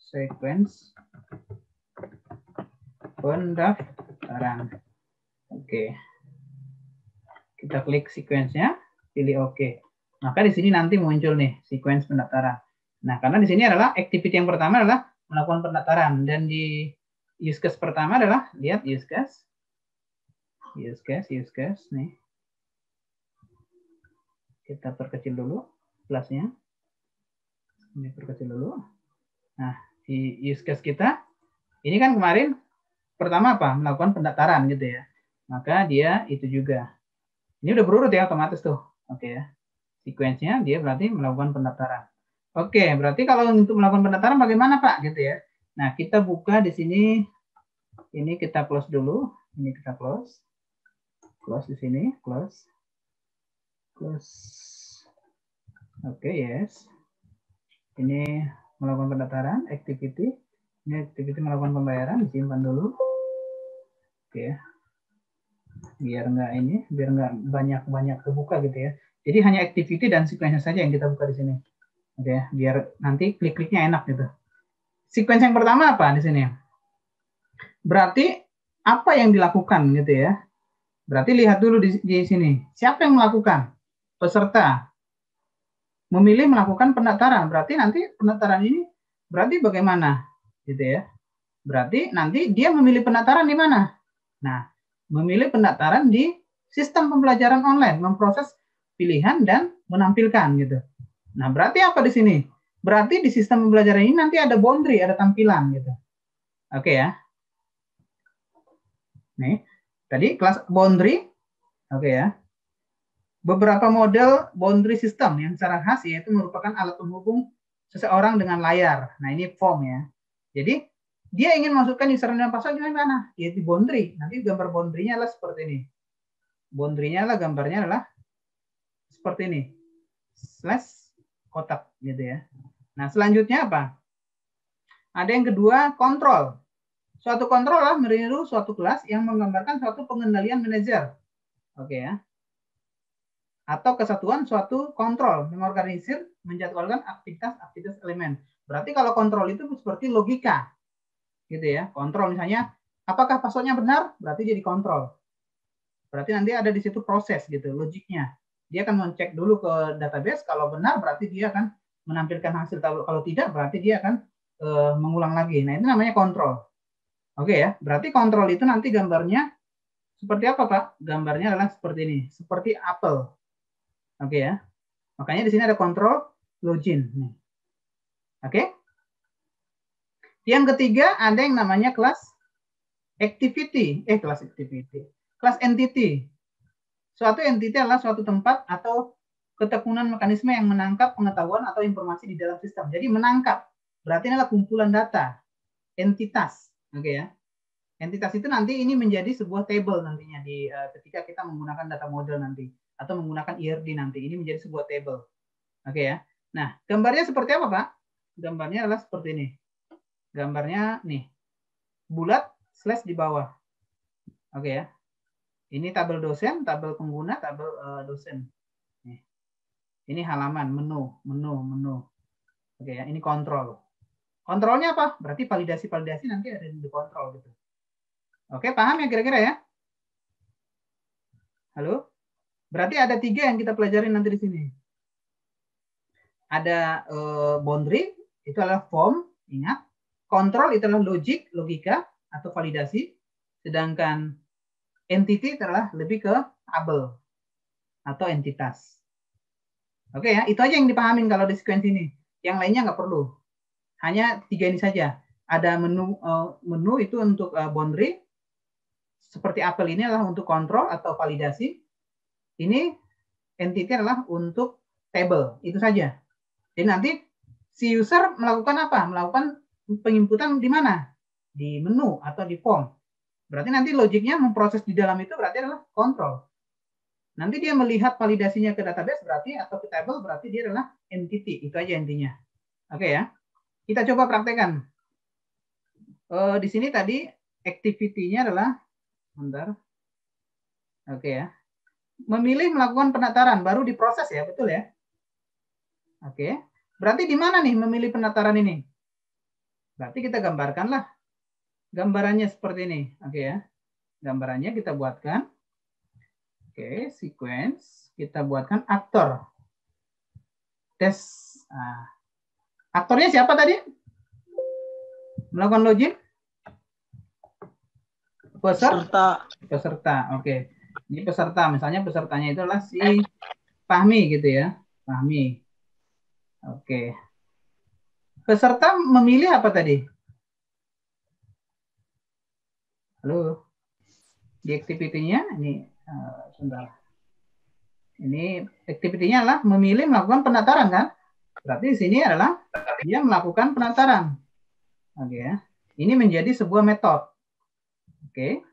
sequence pendaftaran. Oke. Kita klik sequence-nya, pilih OK. Maka di sini nanti muncul nih sequence pendaftaran. Nah, karena di sini adalah activity yang pertama adalah melakukan pendaftaran dan di use case pertama adalah lihat use case nih. Kita perkecil dulu plusnya. Ini perkecil dulu. Nah, di use case kita ini kan kemarin pertama apa? Melakukan pendaftaran gitu ya. Maka dia itu juga. Ini udah berurut ya otomatis tuh. Oke ya. Sequence-nya dia berarti melakukan pendaftaran. Oke, berarti kalau untuk melakukan pendaftaran bagaimana Pak gitu ya. Nah, kita buka di sini. Ini kita close dulu. Ini kita close. Close di sini, close. Oke, yes. Ini melakukan pendaftaran, activity. Ini activity melakukan pembayaran, disimpan dulu. Oke. Biar nggak banyak kebuka gitu ya. Jadi hanya activity dan sequence saja yang kita buka di sini. Oke, biar nanti klik-kliknya enak gitu. Sequence yang pertama apa di sini? Berarti apa yang dilakukan gitu ya? Berarti lihat dulu di sini. Siapa yang melakukan? Peserta. Memilih melakukan pendaftaran. Berarti nanti pendaftaran ini berarti bagaimana? Gitu ya. Berarti nanti dia memilih pendaftaran di mana? Nah, memilih pendaftaran di sistem pembelajaran online, memproses pilihan dan menampilkan gitu. Nah, berarti apa di sini? Berarti di sistem pembelajaran ini nanti ada boundary, ada tampilan gitu. Oke ya. Nih, tadi kelas boundary. Oke ya. Beberapa model boundary system yang secara khas yaitu merupakan alat penghubung seseorang dengan layar. Nah, ini form ya. Jadi, dia ingin masukkan username dan password gimana? Ya di boundary. Nanti gambar boundary-nya adalah seperti ini. Boundary-nya adalah gambarnya adalah seperti ini. Slash kotak gitu ya. Nah, selanjutnya apa? Ada yang kedua, kontrol. Suatu kontrol adalah meniru suatu kelas yang menggambarkan suatu pengendalian manajer. Oke ya. Atau kesatuan suatu kontrol, mengorganisir, menjadwalkan aktivitas elemen. Berarti kalau kontrol itu seperti logika. Gitu ya. Kontrol misalnya, apakah passwordnya benar? Berarti jadi kontrol. Berarti nanti ada di situ proses gitu, logiknya. Dia akan mengecek dulu ke database, kalau benar berarti dia akan menampilkan hasil. Kalau tidak berarti dia akan mengulang lagi. Nah, itu namanya kontrol. Oke ya, berarti kontrol itu nanti gambarnya seperti apa Pak? Gambarnya adalah seperti ini, seperti apel. Oke ya, makanya di sini ada kontrol login. Oke. Yang ketiga ada yang namanya kelas activity, kelas entity. Suatu entity adalah suatu tempat atau ketekunan mekanisme yang menangkap pengetahuan atau informasi di dalam sistem. Jadi menangkap berarti adalah kumpulan data, entitas, oke ya. Entitas itu nanti ini menjadi sebuah table nantinya di ketika kita menggunakan data model nanti atau menggunakan ERD nanti, ini menjadi sebuah table, oke ya. Nah, gambarnya seperti apa, Pak? Gambarnya adalah seperti ini. Gambarnya nih, bulat slash di bawah, oke ya. Ini tabel dosen, tabel pengguna, tabel dosen. Nih. Ini halaman, menu. Oke ya, ini kontrol. Kontrolnya apa? Berarti validasi nanti ada di kontrol gitu. Oke, paham ya kira-kira ya? Halo? Berarti ada 3 yang kita pelajari nanti di sini. Ada boundary, itu adalah form, ingat. Kontrol itu adalah logic, logika, atau validasi. Sedangkan entity adalah lebih ke tabel, atau entitas. Oke ya, itu aja yang dipahamin kalau di sequence ini. Yang lainnya nggak perlu. Hanya 3 ini saja. Ada menu itu untuk boundary. Seperti apel ini adalah untuk kontrol atau validasi. Ini entity adalah untuk table. Itu saja. Jadi nanti si user melakukan apa? Melakukan penginputan di mana? Di menu atau di form. Berarti nanti logiknya memproses di dalam itu berarti adalah kontrol. Nanti dia melihat validasinya ke database berarti atau ke table berarti dia adalah entity. Itu aja intinya. Oke ya. Kita coba praktekkan. Di sini tadi activity-nya adalah bentar. Oke ya. Memilih melakukan penataran baru diproses ya, betul ya? Oke. Berarti di mana nih memilih penataran ini? Berarti kita gambarkanlah. Gambarannya seperti ini. Oke ya. Gambarannya kita buatkan. Oke, sequence. Kita buatkan aktor. Tes. Nah. Aktornya siapa tadi? Melakukan login? Peserta. Oke. Ini peserta. Misalnya pesertanya itu adalah si Fahmi gitu ya. Fahmi. Oke. Peserta memilih apa tadi? Halo. Di activity-nya ini sebentar. Ini activity-nya adalah memilih melakukan penataran kan? Berarti di sini adalah dia melakukan penataran. Oke ya. Ini menjadi sebuah metode. Oke.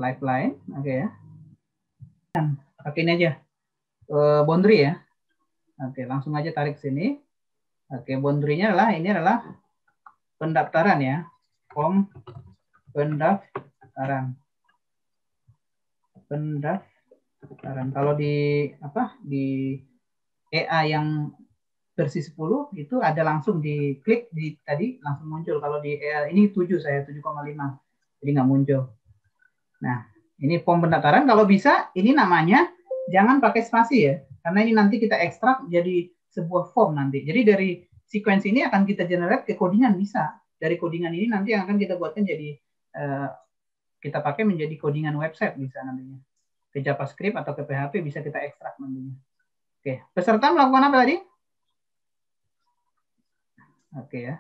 Lifeline, oke ya. Pakai ini aja. Boundary ya. Oke, langsung aja tarik sini. Oke, boundary-nya adalah ini adalah pendaftaran ya. Form pendaftaran. Kalau di EA yang versi 10 itu ada langsung diklik di tadi langsung muncul. Kalau di EA ini 7 saya 7,5. Jadi nggak muncul. Nah, ini form pendaftaran kalau bisa ini namanya jangan pakai spasi ya. Karena ini nanti kita ekstrak jadi sebuah form nanti. Jadi dari sequence ini akan kita generate ke codingan bisa. Dari codingan ini nanti yang akan kita buatkan jadi kita pakai menjadi codingan website bisa nantinya. Ke JavaScript atau ke PHP bisa kita ekstrak nantinya. Oke, peserta melakukan apa tadi? Oke ya.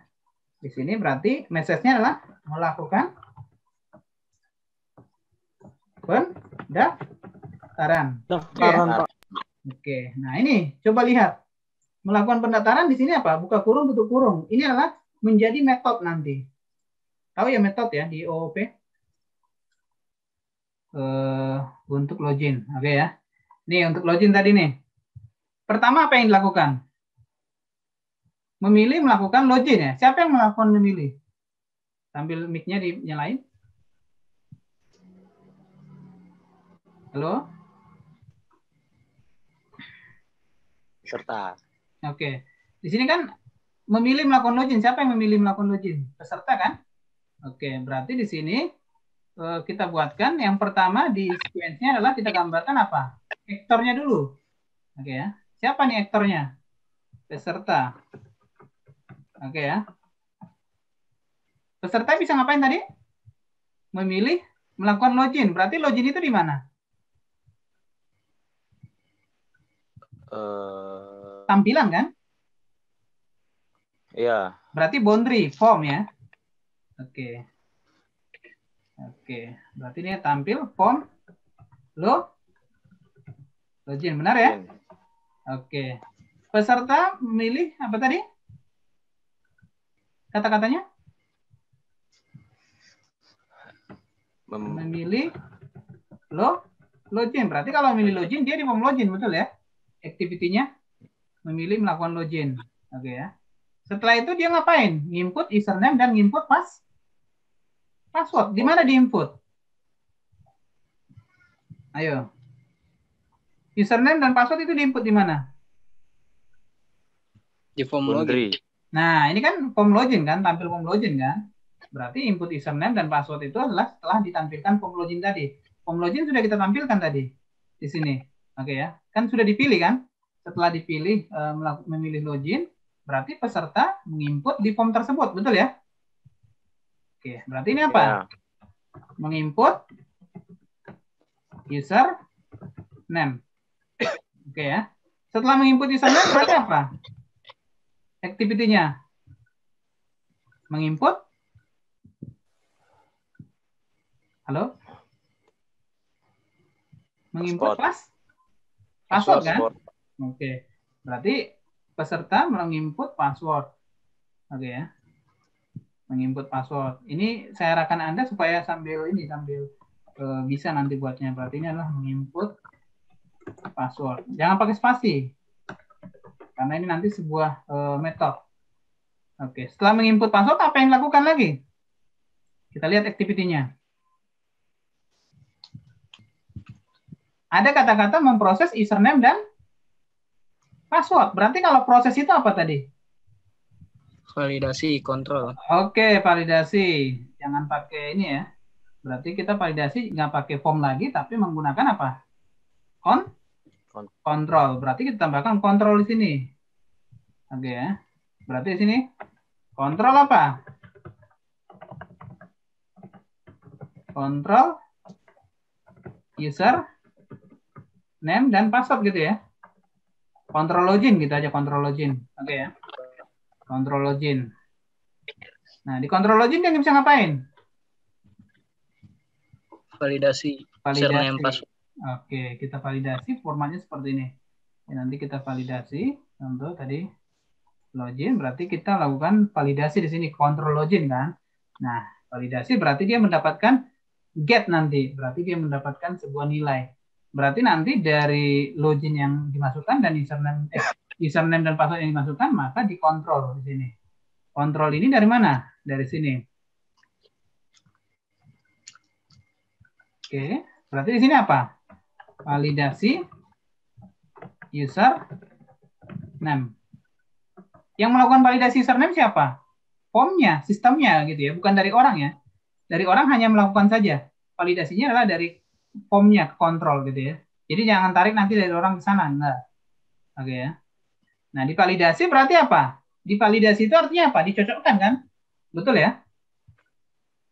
Di sini berarti message-nya adalah melakukan pendaftaran. Oke, nah ini coba lihat. Melakukan pendaftaran di sini apa? Buka kurung, tutup kurung. Ini adalah menjadi metode nanti. Tahu ya metode ya di OOP? Untuk login. Oke ya. Nih untuk login tadi nih. Pertama apa yang dilakukan? Memilih melakukan login ya. Siapa yang melakukan memilih? Sambil mic-nya dinyalain. Halo? Peserta. Oke. Di sini kan memilih melakukan login. Siapa yang memilih melakukan login? Peserta kan? Oke, berarti di sini kita buatkan yang pertama di sequence-nya adalah kita gambarkan apa? Aktornya dulu. Oke ya. Siapa nih aktornya? Peserta. Oke ya. Peserta bisa ngapain tadi? Memilih melakukan login. Berarti login itu di mana? Tampilan kan? Iya. Berarti boundary form ya. Oke. Oke. Berarti ini tampil form Login, benar ya? Oke. Peserta memilih apa tadi? Kata-katanya? Memilih login. Berarti kalau memilih login, dia di form login, betul ya? Activity-nya memilih melakukan login. Oke ya. Setelah itu dia ngapain? Input username dan input password. Di mana di input? Ayo. Username dan password itu di input di mana? Di form login. Nah, ini kan form login kan, tampil form login kan? Berarti input username dan password itu adalah setelah ditampilkan form login tadi. Form login sudah kita tampilkan tadi di sini. Oke ya. Kan sudah dipilih kan? Setelah dipilih memilih login, berarti peserta menginput di form tersebut, betul ya? Oke, berarti ini apa? Ya. Menginput user name. Oke ya. Setelah menginput user name berarti apa? Activity-nya menginput. Halo? Menginput password kan? Oke. Berarti peserta menginput password. Oke ya. Menginput password. Ini saya arahkan Anda supaya sambil bisa nanti buatnya. Berarti ini adalah menginput password. Jangan pakai spasi. Karena ini nanti sebuah metode. Oke, setelah menginput password apa yang dilakukan lagi? Kita lihat activity-nya. Ada kata-kata memproses username dan password. Berarti kalau proses itu apa tadi? Validasi, kontrol. Oke, validasi. Jangan pakai ini ya. Berarti kita validasi nggak pakai form lagi, tapi menggunakan apa? Kontrol. Berarti kita tambahkan kontrol di sini. Oke ya. Berarti di sini kontrol apa? Kontrol user name dan password gitu ya. Kontrol login gitu aja, kontrol login. Oke ya. Kontrol login. Nah, di kontrol login dia bisa ngapain? Validasi. Username password. Oke, kita validasi formatnya seperti ini. Ya, nanti kita validasi. Contoh tadi login, berarti kita lakukan validasi di sini. Kontrol login kan. Nah, validasi berarti dia mendapatkan get nanti. Berarti dia mendapatkan sebuah nilai. Berarti nanti dari login yang dimasukkan dan username dan password yang dimasukkan, maka dikontrol di sini. Kontrol ini dari mana? Dari sini. Oke, berarti di sini apa? Validasi user name. Yang melakukan validasi username siapa? Formnya, sistemnya gitu ya, bukan dari orang ya. Dari orang hanya melakukan saja. Validasinya adalah dari formnya, kontrol gitu ya. Jadi jangan tarik nanti dari orang ke sana, enggak. Oke ya. Nah, divalidasi berarti apa? Divalidasi itu artinya apa? Dicocokkan kan? Betul ya?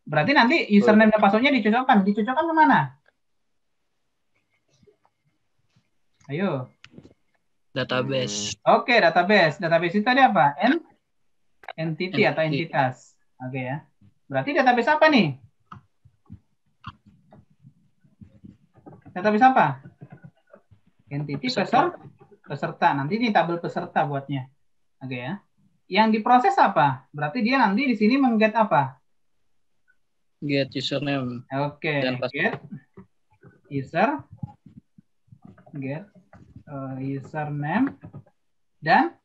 Berarti nanti username dan passwordnya dicocokkan. Dicocokkan kemana? Ayo. Database. Oke, database. Database itu ada apa? Entity atau entitas. Oke ya. Berarti database apa nih? Database apa? Entity peserta. Nanti ini tabel peserta buatnya. Oke ya. Yang diproses apa? Berarti dia nanti di sini mengget apa? Get username. Oke. Get username dan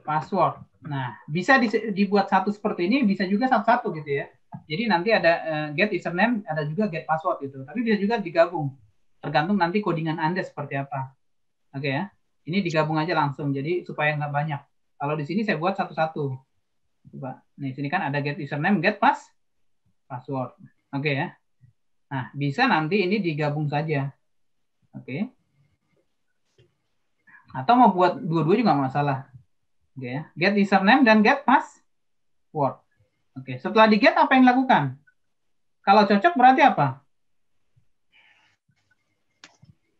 password. Nah, bisa dibuat satu seperti ini, bisa juga satu-satu gitu ya. Jadi nanti ada get username, ada juga get password gitu. Tapi bisa juga digabung. Tergantung nanti codingan Anda seperti apa. Oke ya. Ini digabung aja langsung, jadi supaya nggak banyak. Kalau di sini saya buat satu-satu. Coba. Nih, sini kan ada get username, get password. Oke ya. Nah, bisa nanti ini digabung saja. Oke. Atau mau buat dua-dua juga nggak masalah. Oke ya. Get username dan get password. Oke. Setelah di get apa yang dilakukan? Kalau cocok berarti apa?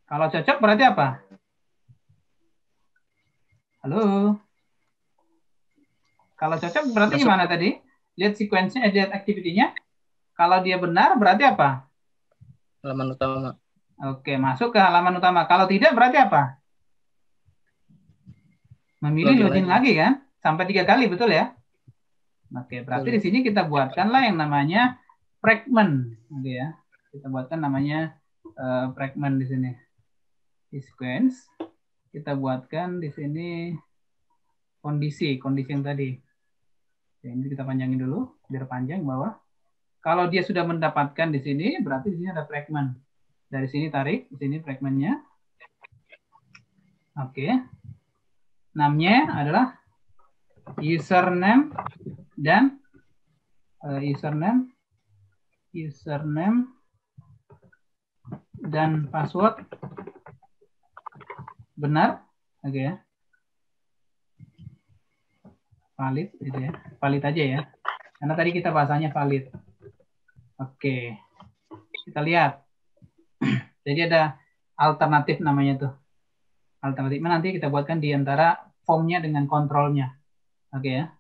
Kalau cocok berarti apa? Halo. Kalau cocok berarti gimana tadi? Lihat sequence-nya, lihat activity-nya. Kalau dia benar berarti apa? Halaman utama. Oke, masuk ke halaman utama. Kalau tidak berarti apa? Memilih login lagi kan? Sampai 3 kali, betul ya? Oke, berarti di sini kita buatkanlah yang namanya fragment, gitu ya. Kita buatkan namanya fragment di sini. Di sequence kita buatkan di sini kondisi yang tadi. Oke, ini kita panjangin dulu biar panjang bawah. Kalau dia sudah mendapatkan di sini, berarti di sini ada fragment. Dari sini tarik, di sini fragmentnya. Oke. Namanya adalah username dan username dan password benar, oke ya. Valid gitu ya. Valid aja ya. Karena tadi kita bahasanya valid. Oke. Kita lihat. Jadi ada alternatif namanya tuh. Alternatifnya nanti kita buatkan di antara formnya dengan kontrolnya. Oke ya.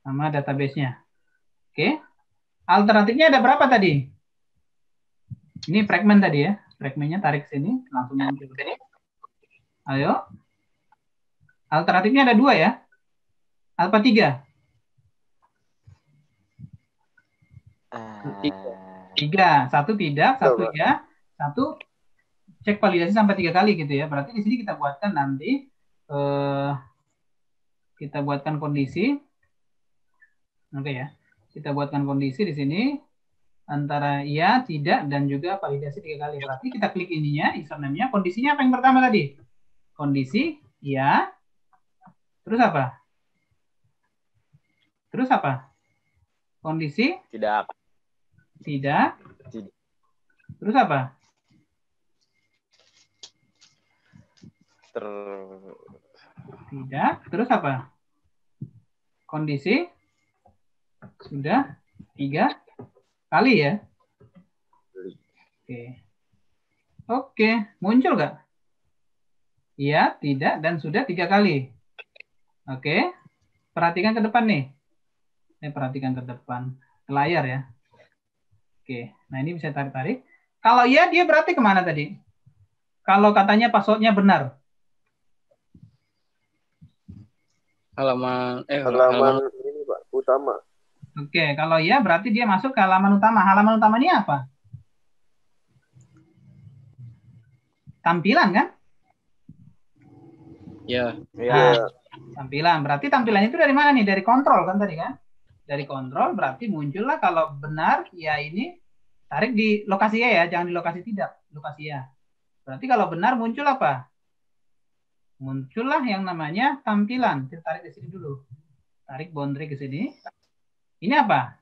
Sama database-nya. Oke. Alternatifnya ada berapa tadi? Ini fragment tadi ya. Fragmentnya tarik sini. Langsung muncul. Ayo. Alternatifnya ada 2 ya. Apa 3? 3. 1 tidak, 1 ya. 1 cek validasi sampai 3 kali gitu ya. Berarti di sini kita buatkan nanti kita buatkan kondisi. Oke ya. Kita buatkan kondisi di sini antara iya, tidak, dan juga validasi 3 kali. Berarti kita klik ininya, username-nya. Kondisinya apa yang pertama tadi? Kondisi iya. Terus apa? Terus apa? Kondisi Tidak. tidak. Tidak. Terus apa? Tidak. Terus apa? Kondisi sudah 3 kali ya. Oke. Oke, muncul nggak? Iya, tidak, dan sudah 3 kali. Oke. Perhatikan ke depan nih. Perhatikan ke depan. Ke layar ya. Oke. Nah, ini bisa tarik-tarik. Kalau iya, dia berarti kemana tadi? Kalau katanya passwordnya benar. Halaman Ini Pak, utama. Oke, kalau iya berarti dia masuk ke halaman utama. Halaman utama ini apa? Tampilan kan? Ya. Nah, tampilan. Berarti tampilannya itu dari mana nih? Dari kontrol kan tadi kan? Dari kontrol berarti muncullah kalau benar ya ini tarik di lokasi ya, jangan di lokasi tidak, lokasi ya. Berarti kalau benar muncul apa? Muncullah yang namanya tampilan. Kita tarik di sini dulu. Tarik boundary ke sini. Ini apa?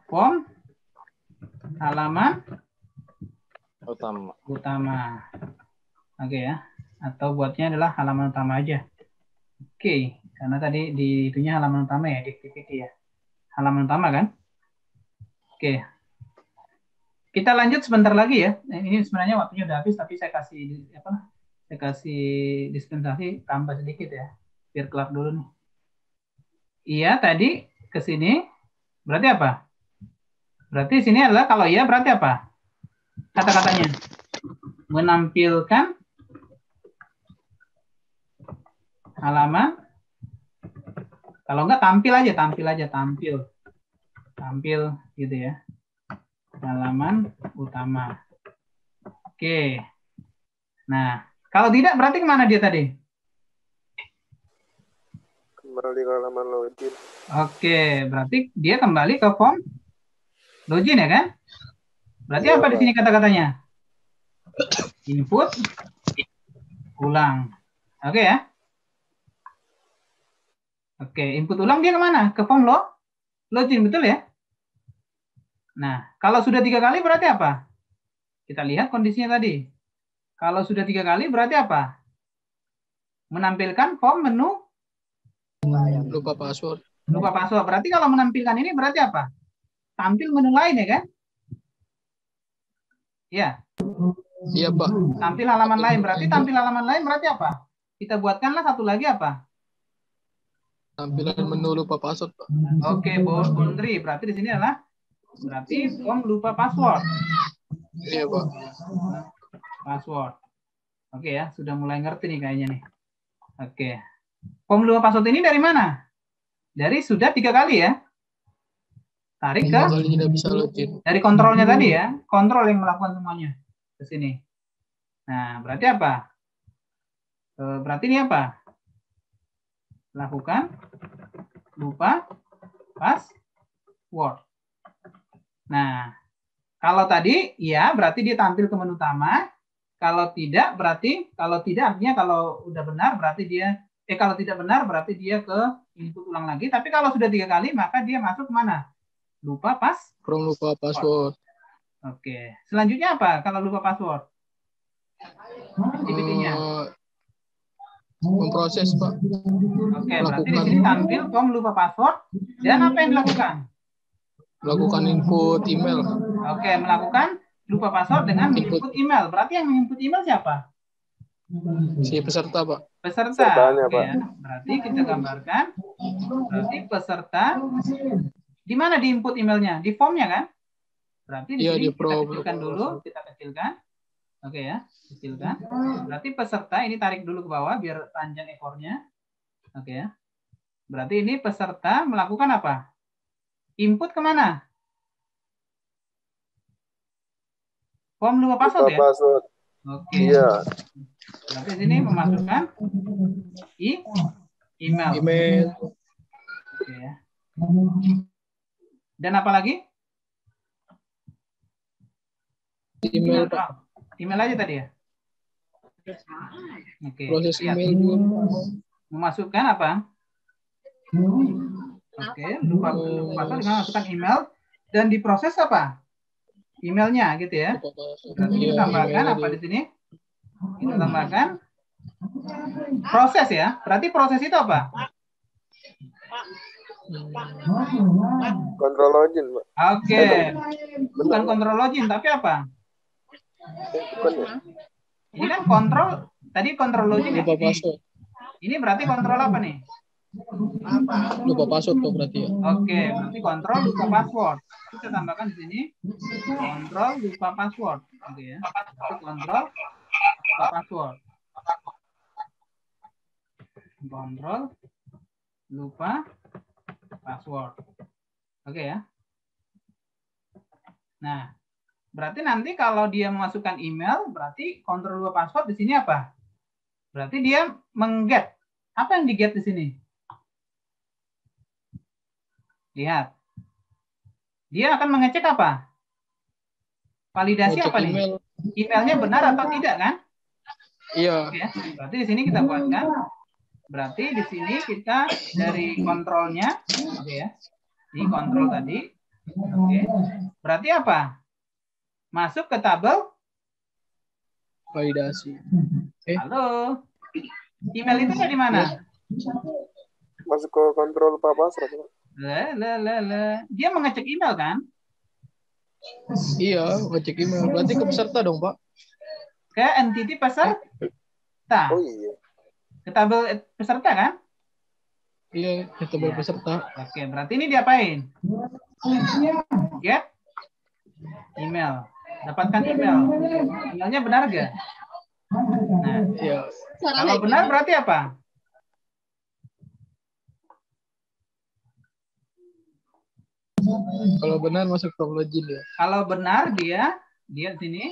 Form halaman utama. Oke ya. Atau buatnya adalah halaman utama aja. Oke, karena tadi di itunya halaman utama ya, di activity ya. Halaman utama kan? Oke. Kita lanjut sebentar lagi ya. Ini sebenarnya waktunya udah habis, tapi saya kasih dispensasi tambah sedikit ya. Biar kelar dulu nih. Iya, tadi ke sini berarti apa? Berarti sini adalah kalau iya berarti apa? Kata-katanya. Menampilkan halaman. Kalau enggak tampil gitu ya. Halaman utama. Oke. Nah, kalau tidak berarti kemana dia tadi? Kembali ke halaman login. Oke, berarti dia kembali ke form login ya kan? Berarti apa di sini kata-katanya? Input ulang. Oke ya? Oke, input ulang dia kemana? Ke form login, betul ya? Nah, kalau sudah 3 kali berarti apa? Kita lihat kondisinya tadi. Kalau sudah 3 kali berarti apa? Menampilkan form menu Lupa password. lupa password. Berarti kalau menampilkan ini berarti apa? Tampil menu lain ya kan? Ya. Iya, Pak. Tampil halaman lain. Berarti tampil halaman lain berarti apa? Kita buatkanlah satu lagi apa? Tampilan menu lupa password, Pak. Oke, boundary. Berarti di sini adalah berarti form lupa password. Iya, Pak. Password. Oke ya, sudah mulai ngerti nih kayaknya nih. Oke. Form lupa password ini dari mana? Dari sudah 3 kali ya. Tarik ke Kali tidak bisa login. dari kontrolnya tadi ya. Kontrol yang melakukan semuanya. Ke sini. Nah, berarti apa? Berarti ini apa? Lakukan lupa password. Nah, kalau tadi ya berarti dia tampil ke menu utama. Kalau tidak berarti artinya kalau udah benar berarti dia kalau tidak benar berarti dia ke input ulang lagi. Tapi kalau sudah 3 kali maka dia masuk kemana? Lupa From lupa password. Oke. Selanjutnya apa kalau lupa password? Activity-nya. Memproses, Pak. Oke, berarti di sini tampil form lupa password dan apa yang dilakukan? Melakukan input email. Oke, melakukan lupa password dengan input email. Berarti yang menginput email siapa? Si peserta, Pak. Peserta. Pesertanya, Oke, Pak. ya. Berarti kita gambarkan. Berarti peserta di mana di input emailnya? Di formnya kan? Berarti di Iya, sini di kita form. kecilkan dulu, kita kecilkan. Oke ya, kecilkan. Berarti peserta ini tarik dulu ke bawah biar panjang ekornya. Oke ya. Berarti ini peserta melakukan apa? Input kemana? Form lupa password ya? Password. Oke. Iya. Berarti di sini memasukkan email. Email. Oke ya. Dan apa lagi? Email, Pak. Email aja tadi ya? Oke. Proses Lihat. email juga. Memasukkan apa? Oke, lupa password dengan masukkan email dan diproses apa? Emailnya gitu ya. Berarti kita tambahkan apa di sini? Kita tambahkan proses ya. Berarti proses itu apa? Kontrol login, Pak. Oke. Bukan kontrol login tapi apa? Bukan ya? Ini kan kontrol tadi kontrol login ya. Lupa password. Ini berarti kontrol apa nih? Lupa password, Pak, berarti ya. Oke, berarti kontrol lupa password. Kita tambahkan di sini kontrol lupa password. Oke ya. Kontrol lupa password. Kontrol lupa password. Oke ya. Nah, berarti nanti kalau dia memasukkan email, berarti kontrol lupa password di sini apa? Berarti dia mengget. Apa yang diget di sini? Lihat. Dia akan mengecek apa? Validasi Ngecek apa nih? email. Emailnya benar atau tidak kan? Iya. Oke ya. Berarti di sini kita buatkan. Berarti di sini kita dari kontrolnya, oke ya. Ini kontrol tadi. Oke. Berarti apa? Masuk ke tabel Validasi. halo. Email itu di mana? Masuk ke kontrol lupa password, Pak. Dia mengecek email kan? Iya, ngecek email. Berarti ke peserta dong, Pak. Ke entity peserta. Oh iya. Ke tabel peserta kan? Iya, itu Iya. peserta. Oke, berarti ini diapain? Get email. Dapatkan email. Emailnya benar gak? Nah, Iya. kalau benar berarti apa? Kalau benar masuk from login ya. Kalau benar dia di sini.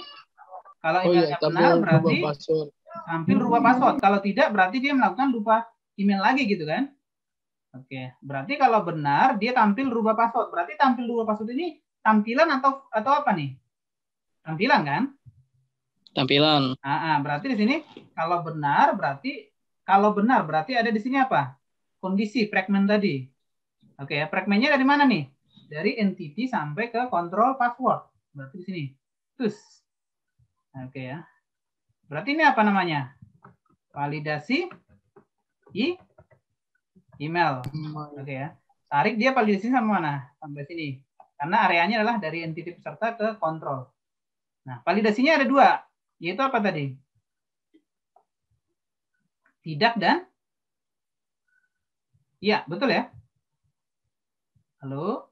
Kalau Oh iya, emailnya tampil benar lupa berarti password. tampil lupa password. Kalau tidak berarti dia melakukan lupa email lagi gitu kan? Oke, berarti kalau benar dia tampil rubah password. Berarti tampil rubah password ini tampilan atau apa nih? Tampilan kan? Tampilan. Berarti di sini kalau benar berarti ada di sini apa? Kondisi fragment tadi. Oke, ya, fragmentnya dari mana nih? Dari entity sampai ke control password. Berarti di sini. Terus. Oke ya. Berarti ini apa namanya? Validasi email. Oke ya. Tarik dia validasi sama mana? Sampai sini. Karena areanya adalah dari entity peserta ke kontrol. Nah, validasinya ada 2. Yaitu apa tadi? Tidak dan iya, betul ya? Halo?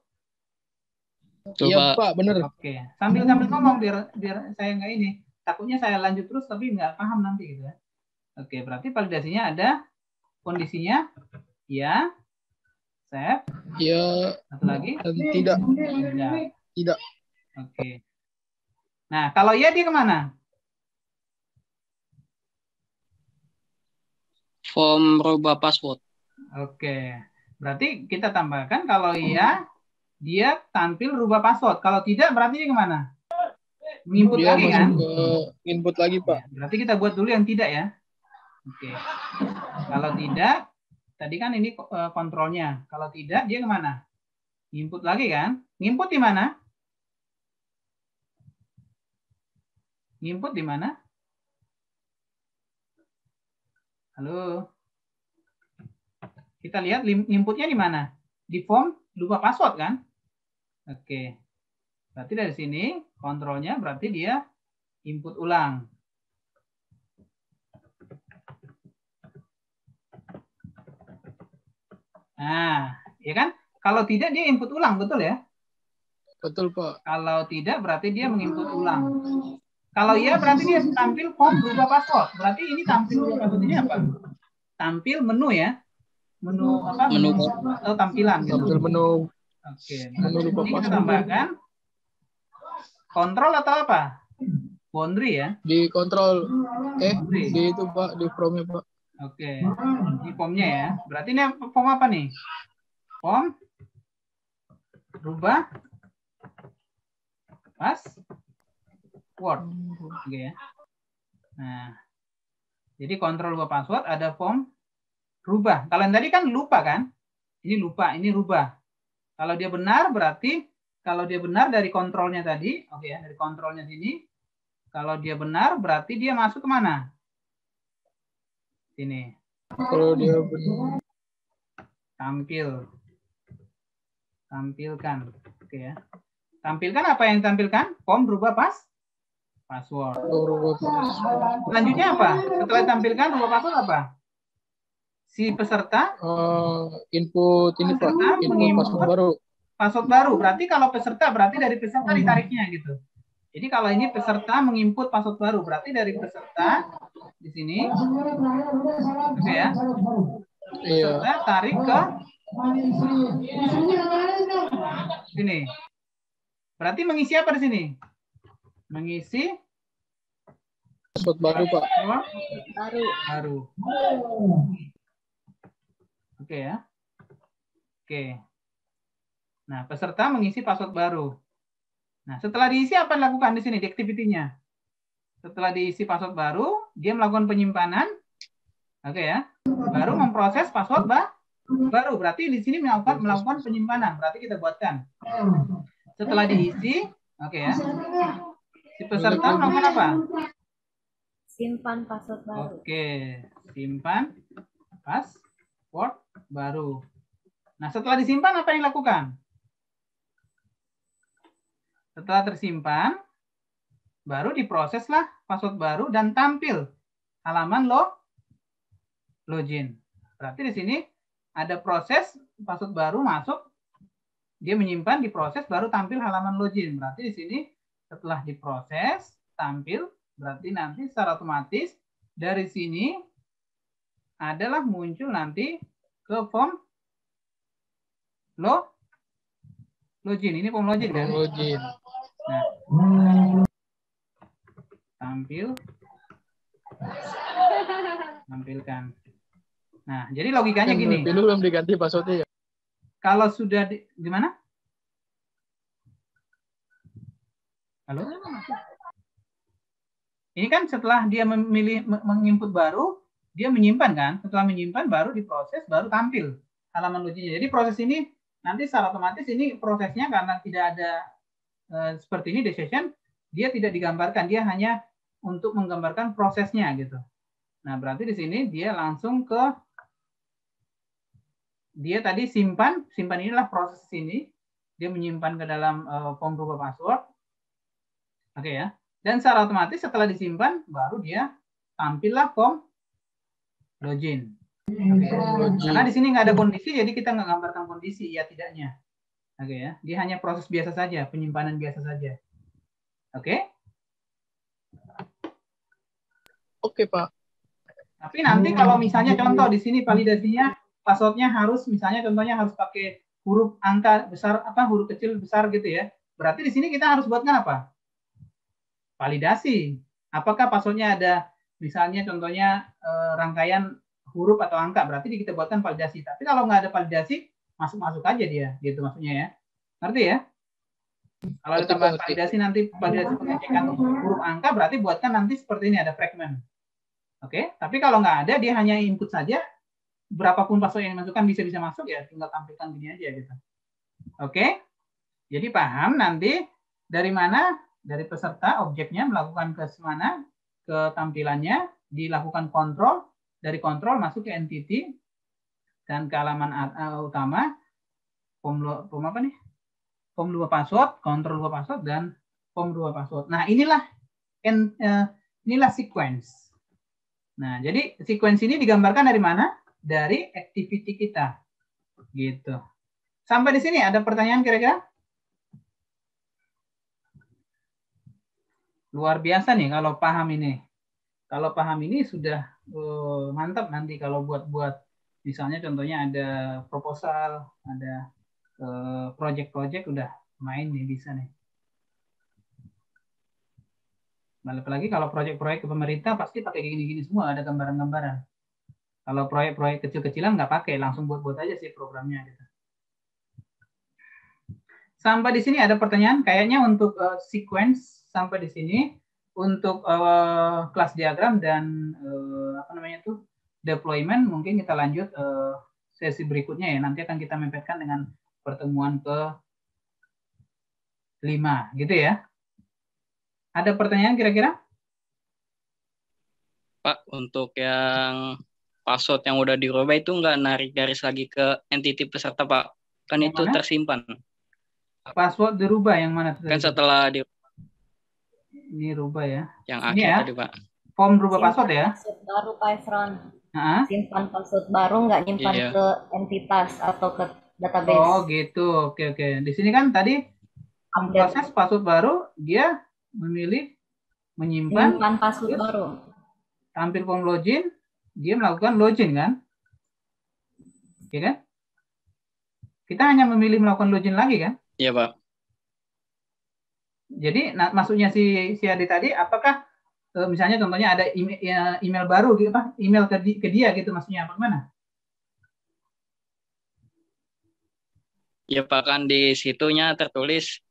Iya Pak. Pak, bener. Oke, sambil ngomong biar saya nggak ini. Takutnya saya lanjut terus tapi nggak paham nanti gitu ya. Oke, berarti validasinya ada kondisinya ya, safe. Ya, Satu lagi. dan tidak. Tidak. Oke. Nah, kalau iya dia kemana? Form rubah password. Oke. Berarti kita tambahkan kalau iya dia tampil rubah password. Kalau tidak berarti dia kemana? Menginput Dia lagi masuk kan? ke input lagi Pak. Berarti kita buat dulu yang tidak ya. Oke. Kalau tidak, tadi kan ini kontrolnya. Kalau tidak dia kemana? Input lagi kan? Input di mana? Input di mana? Halo. Kita lihat inputnya di mana? Di form lupa password kan? Oke. Berarti dari sini kontrolnya berarti dia input ulang. Nah, ya kan? Kalau tidak dia input ulang, betul ya? Betul Pak. Kalau tidak berarti dia menginput ulang. Kalau iya berarti dia tampil form berubah password. Berarti ini tampil berubah password ini apa? Tampil menu ya. Menu apa? Menu. Atau tampilan gitu. Tampil menu. Oke. Menu lupa Ini kita password. tambahkan kontrol atau apa? Boundary ya. Di kontrol. Di itu Pak, di formnya Pak. Oke. Di formnya ya. Berarti ini form apa nih? Form rubah password. Oke ya. Nah, jadi kontrol rubah password ada form rubah. Kalau yang tadi kan lupa kan? Ini lupa, ini rubah. Kalau dia benar berarti kalau dia benar dari kontrolnya tadi, oke ya, dari kontrolnya sini. Kalau dia benar berarti dia masuk kemana? Sini. Kalau dia benar. Tampilkan. Oke ya. Tampilkan apa yang tampilkan? Form rubah password. Selanjutnya apa? Setelah tampilkan rubah password apa? Si peserta Input ini Pak, input password baru. Password baru. Berarti kalau peserta berarti dari peserta ditariknya gitu. Jadi kalau ini peserta menginput password baru, berarti dari peserta di sini. Oke ya. Iya. Peserta tarik ke sini. Berarti mengisi apa di sini? Mengisi Password baru Pak. Baru. Oke ya. Oke. Nah, peserta mengisi password baru. Nah, setelah diisi apa yang dilakukan di sini di activity-nya? Setelah diisi password baru, dia melakukan penyimpanan. Oke ya. Baru memproses password baru. Berarti di sini melakukan penyimpanan. Berarti kita buatkan. Setelah diisi, oke ya. Si peserta melakukan apa? Simpan password baru. Oke, simpan password baru. Nah, setelah disimpan apa yang dilakukan? Setelah tersimpan, baru diproseslah password baru dan tampil halaman login. Berarti di sini ada proses password baru masuk, dia menyimpan, diproses, baru tampil halaman login. Berarti di sini setelah diproses, tampil, berarti nanti secara otomatis dari sini adalah muncul nanti ke form login. Ini form login kan? Login. Nah, tampilkan. Nah, jadi logikanya gini. Belum diganti passwordnya ya. Kalau sudah gimana? Halo? Ini kan setelah dia memilih menginput baru, dia menyimpan kan? Setelah menyimpan baru diproses, baru tampil halaman loginnya. Jadi proses ini nanti secara otomatis ini prosesnya karena tidak ada seperti ini decision, dia tidak digambarkan, dia hanya untuk menggambarkan prosesnya gitu. Nah, berarti di sini dia langsung ke dia tadi simpan inilah proses ini, dia menyimpan ke dalam form rubah password. Oke ya. Dan secara otomatis setelah disimpan baru dia tampillah form login. Karena di sini nggak ada kondisi, jadi kita nggak gambarkan kondisi ya tidaknya. Oke ya, dia hanya proses biasa saja, penyimpanan biasa saja. Oke? Oke, Pak. Tapi nanti kalau misalnya contoh di sini validasinya passwordnya harus misalnya contohnya harus pakai huruf angka besar apa huruf kecil besar gitu ya. Berarti di sini kita harus buatkan apa? Validasi. Apakah passwordnya ada misalnya contohnya rangkaian huruf atau angka, berarti kita buatkan validasi. Tapi kalau nggak ada validasi, masuk-masuk aja dia, gitu maksudnya ya. Ngerti ya? Kalau ada tambahan validasi nanti validasi pengecekan huruf angka, berarti buatkan nanti seperti ini ada fragment. Oke, tapi kalau nggak ada, dia hanya input saja, berapapun password yang dimasukkan bisa masuk ya, tinggal tampilkan gini aja gitu. Oke, jadi paham nanti dari mana, dari peserta objeknya melakukan ke mana, ke tampilannya, dilakukan kontrol, dari kontrol masuk ke entity, dan ke halaman utama, form apa nih? Form 2 password, kontrol 2 password, dan form 2 password. Nah inilah sequence. Nah, jadi sequence ini digambarkan dari mana? Dari activity kita. Gitu. Sampai di sini ada pertanyaan kira-kira? Luar biasa nih kalau paham ini. Kalau paham ini sudah mantap nanti kalau buat misalnya contohnya ada proposal, ada project-project udah main nih bisa nih. Apalagi kalau proyek-proyek ke pemerintah pasti pakai gini-gini semua, ada gambaran-gambaran. Kalau proyek-proyek kecil-kecilan nggak pakai, langsung buat-buat aja sih programnya. Gitu. Sampai di sini ada pertanyaan, kayaknya untuk sequence sampai di sini, untuk kelas diagram dan apa namanya itu deployment mungkin kita lanjut sesi berikutnya ya. Nanti akan kita mepetkan dengan pertemuan ke-5, gitu ya. Ada pertanyaan kira-kira? Pak, untuk yang password yang udah dirubah itu nggak narik garis lagi ke entity peserta, Pak. Kan yang itu mana? Tersimpan. Password dirubah yang mana? Kan setelah ini rubah ya. Yang ini akhir ya? tadi, Pak. Form berubah password ya? Password baru, Pak Efron. Simpan password baru, nggak nyimpan ke entitas atau ke database. Oh gitu, oke. Di sini kan tadi proses password baru, dia memilih menyimpan password baru. Tampil form login, dia melakukan login kan? Oke kan? Kita hanya memilih melakukan login lagi kan? Iya, Pak. Jadi maksudnya si Adi tadi, apakah misalnya contohnya ada email baru gitu, email ke dia gitu maksudnya apa gimana? Ya Pak, kan di situnya tertulis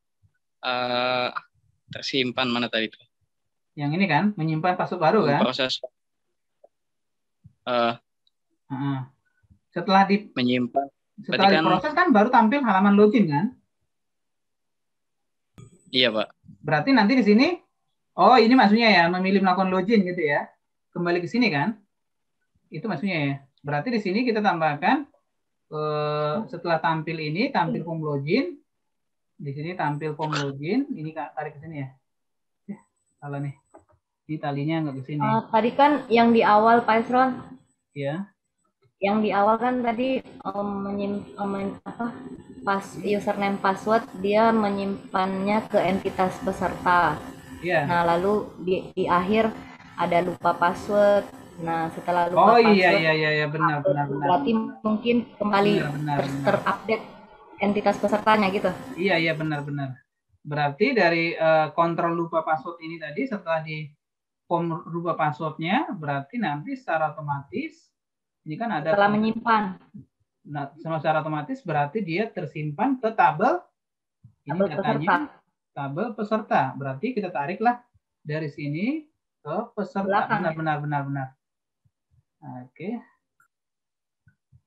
tersimpan mana tadi itu? Yang ini kan, menyimpan password baru kan? Proses setelah menyimpan. Setelah diproses kan baru tampil halaman login kan? Iya Pak. Berarti nanti di sini, oh ini maksudnya ya, memilih melakukan login gitu ya. Kembali ke sini kan? Itu maksudnya ya. Berarti di sini kita tambahkan setelah tampil ini, tampil form login. Di sini tampil form login. Ini tarik ke sini ya. Salah nih. Ini talinya nggak ke sini. Tadi kan yang di awal Pak Efron. Ya. Yang di awal kan tadi pas username password dia menyimpannya ke entitas peserta. Iya. Nah lalu di akhir ada lupa password. Nah setelah lupa password. Iya benar. Berarti mungkin kembali terupdate entitas pesertanya gitu. Iya benar. Berarti dari kontrol lupa password ini tadi setelah di form lupa passwordnya berarti nanti secara otomatis ini kan ada setelah menyimpan. Nah, secara otomatis berarti dia tersimpan ke tabel ini datanya peserta. Tabel peserta. Berarti kita tariklah dari sini ke peserta. Benar. Oke.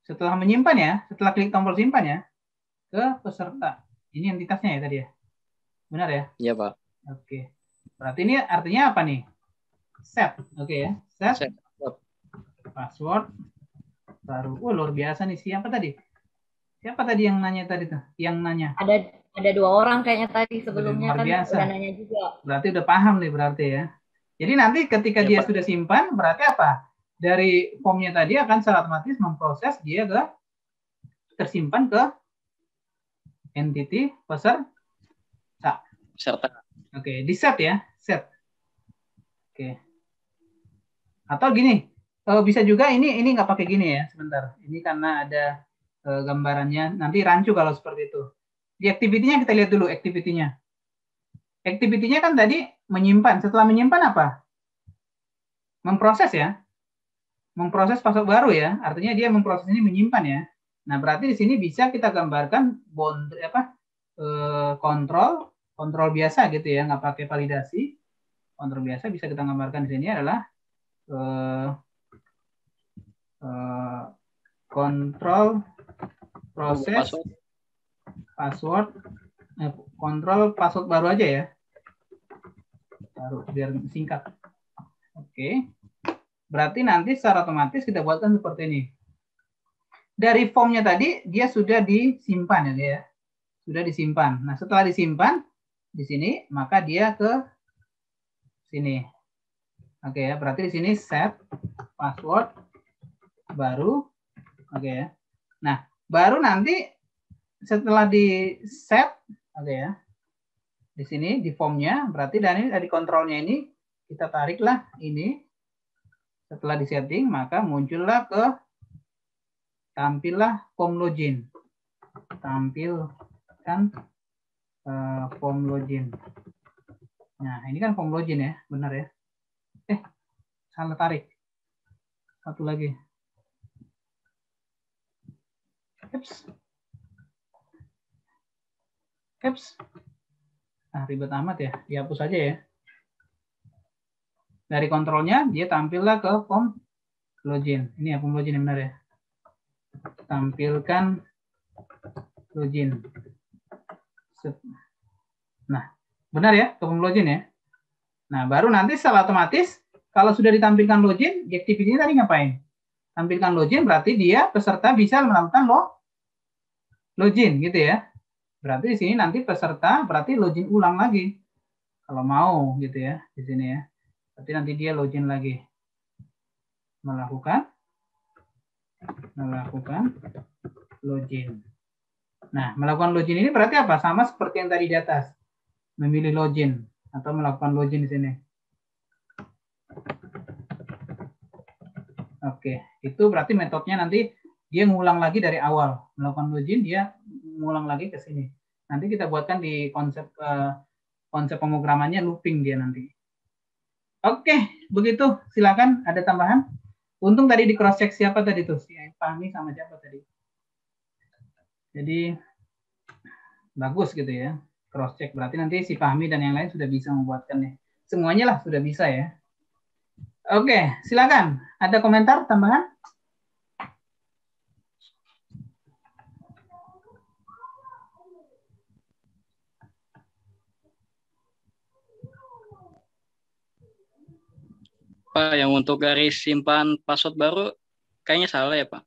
Setelah menyimpan ya, setelah klik tombol simpan ya, ke peserta. Ini entitasnya ya tadi ya. Benar ya? Iya, Pak. Oke. Berarti ini artinya apa nih? Set. Oke ya. Set. Password baru. Luar biasa nih. Siapa tadi yang nanya tadi tuh? Yang nanya. Ada 2 orang kayaknya tadi sebelumnya kan udah nanya juga. Berarti udah paham nih berarti ya. Jadi nanti ketika dia sudah simpan berarti apa? Dari formnya tadi akan secara otomatis memproses dia tersimpan ke entity peserta. Oke, di set ya, set. Oke. Atau gini, bisa juga ini nggak pakai gini ya, sebentar. Ini karena ada gambarannya, nanti rancu kalau seperti itu. Di activity-nya kita lihat dulu activity-nya. Activity-nya kan tadi menyimpan. Setelah menyimpan apa? Memproses ya. Memproses password baru ya. Artinya dia memproses ini menyimpan ya. Nah, berarti di sini bisa kita gambarkan kontrol biasa gitu ya, nggak pakai validasi. Kontrol biasa bisa kita gambarkan di sini adalah kontrol proses password, kontrol password baru aja ya, baru biar singkat. Oke, berarti nanti secara otomatis kita buatkan seperti ini. Dari formnya tadi dia sudah disimpan ya, sudah disimpan. Nah, setelah disimpan di sini maka dia ke sini. Oke ya, berarti di sini set password baru. Oke ya. Nah, baru nanti setelah di set, oke ya. Di sini di formnya, berarti dan ini dari kontrolnya ini kita tariklah ini. Setelah di setting, maka muncullah tampillah form login. Tampilkan form login. Nah, ini kan form login ya, benar ya. Salah tarik. Satu lagi. Caps. Nah, ribet amat ya. Dihapus aja ya. Dari kontrolnya, dia tampillah ke form login. Ini ya, form login yang benar ya. Tampilkan login. Nah, benar ya, ke form login ya. Nah, baru nanti secara otomatis, kalau sudah ditampilkan login, di activity tadi ngapain? Tampilkan login berarti dia peserta bisa melakukan login gitu ya. Berarti di sini nanti peserta berarti login ulang lagi. Kalau mau gitu ya di sini ya. Berarti nanti dia login lagi. Melakukan login. Nah, melakukan login ini berarti apa? Sama seperti yang tadi di atas. Memilih login atau melakukan login di sini. Oke, itu berarti metodenya nanti dia ngulang lagi dari awal. Melakukan login, dia ngulang lagi ke sini. Nanti kita buatkan di konsep pemrogramannya looping dia nanti. Oke, begitu. Silakan ada tambahan. Untung tadi di cross check siapa tadi tuh? Si Fahmi sama siapa tadi? Jadi bagus gitu ya. Cross check berarti nanti si Fahmi dan yang lain sudah bisa membuatkannya. Semuanya lah sudah bisa ya. Oke, silakan. Ada komentar tambahan? Pak, yang untuk garis simpan password baru kayaknya salah ya, Pak.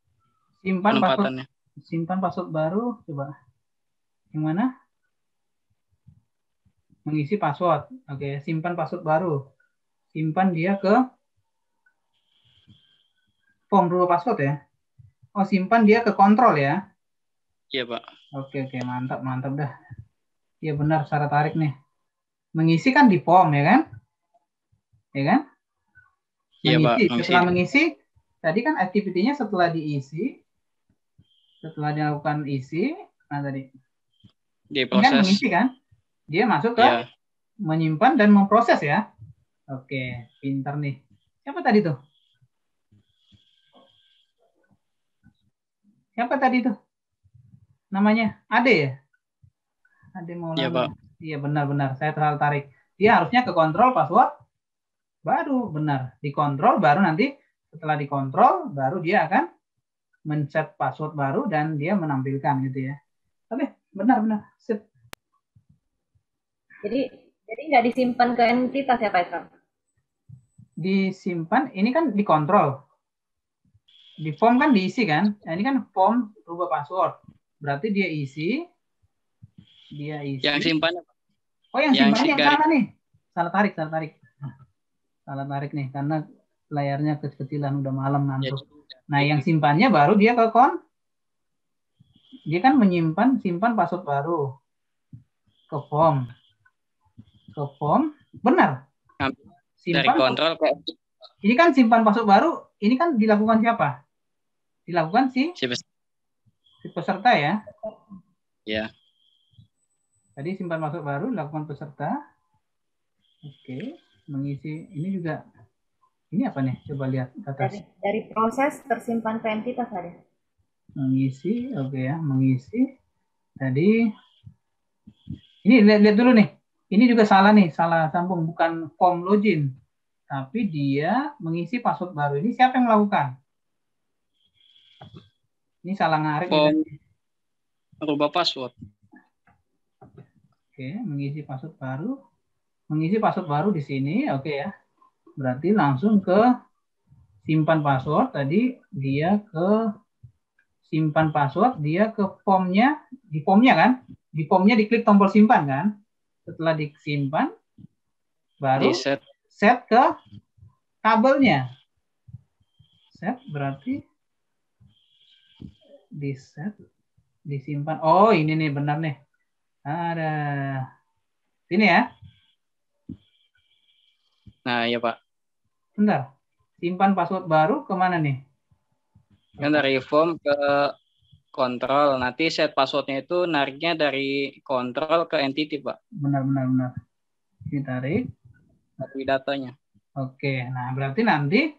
Simpan password baru, coba. Yang mana? Mengisi password. Oke, simpan password baru. Simpan dia ke form berubah password ya. Oh, simpan dia ke kontrol ya. Iya, Pak. Oke, mantap dah. Iya benar, cara tarik nih. Mengisi kan di form ya kan? Ya kan? Iya, Pak. Setelah mengisi, tadi kan activity-nya setelah diisi, setelah dilakukan isi, nah tadi diproses. Kan mengisi kan? Dia masuk ke menyimpan dan memproses ya. Oke, pintar nih. Siapa tadi tuh? Siapa tadi tuh? Namanya Ade ya? Ade Maulana. Iya, Pak. Iya benar-benar, saya tertarik. Dia harusnya ke kontrol password baru, benar. Dikontrol baru nanti setelah dikontrol baru dia akan men-set password baru dan dia menampilkan gitu ya. Oke, benar. Sip. Jadi nggak disimpan ke entitas ya Pak Esra? Disimpan, ini kan dikontrol. Di form kan diisi kan? Nah, ini kan form rubah password. Berarti dia isi. Yang simpannya. Oh, yang simpannya yang salah nih. Salah tarik nih karena layarnya kecil-kecilan udah malam ngantuk. Nah, yang simpannya baru dia ke Dia kan simpan password baru ke form. Benar. Dari kontrol ke ini kan simpan password baru, ini kan dilakukan siapa? Dilakukan si peserta ya? Ya. Tadi simpan password baru dilakukan peserta. Oke, mengisi ini juga. Ini apa nih? Coba lihat ke atas. Dari proses tersimpan ke entitas ada. Mengisi, oke ya, mengisi. Tadi ini lihat dulu nih. Ini juga salah nih, salah sambung, bukan form login. Tapi dia mengisi password baru. Ini siapa yang melakukan? Ini salah ngarik. Merubah password. Oke, mengisi password baru. Mengisi password baru di sini, oke ya. Berarti langsung ke simpan password. Tadi dia ke simpan password, dia ke formnya, di formnya kan? Di formnya diklik tombol simpan kan? Setelah disimpan, baru set ke tabelnya. Set berarti di set, disimpan. Oh ini nih benar nih. Ada sini ya. Nah ya Pak. Bentar. Simpan password baru kemana nih? Yang dari form ke kontrol. Nanti set passwordnya itu nariknya dari kontrol ke entity Pak. Benar. Ini tarik. Dari datanya. Oke. Nah berarti nanti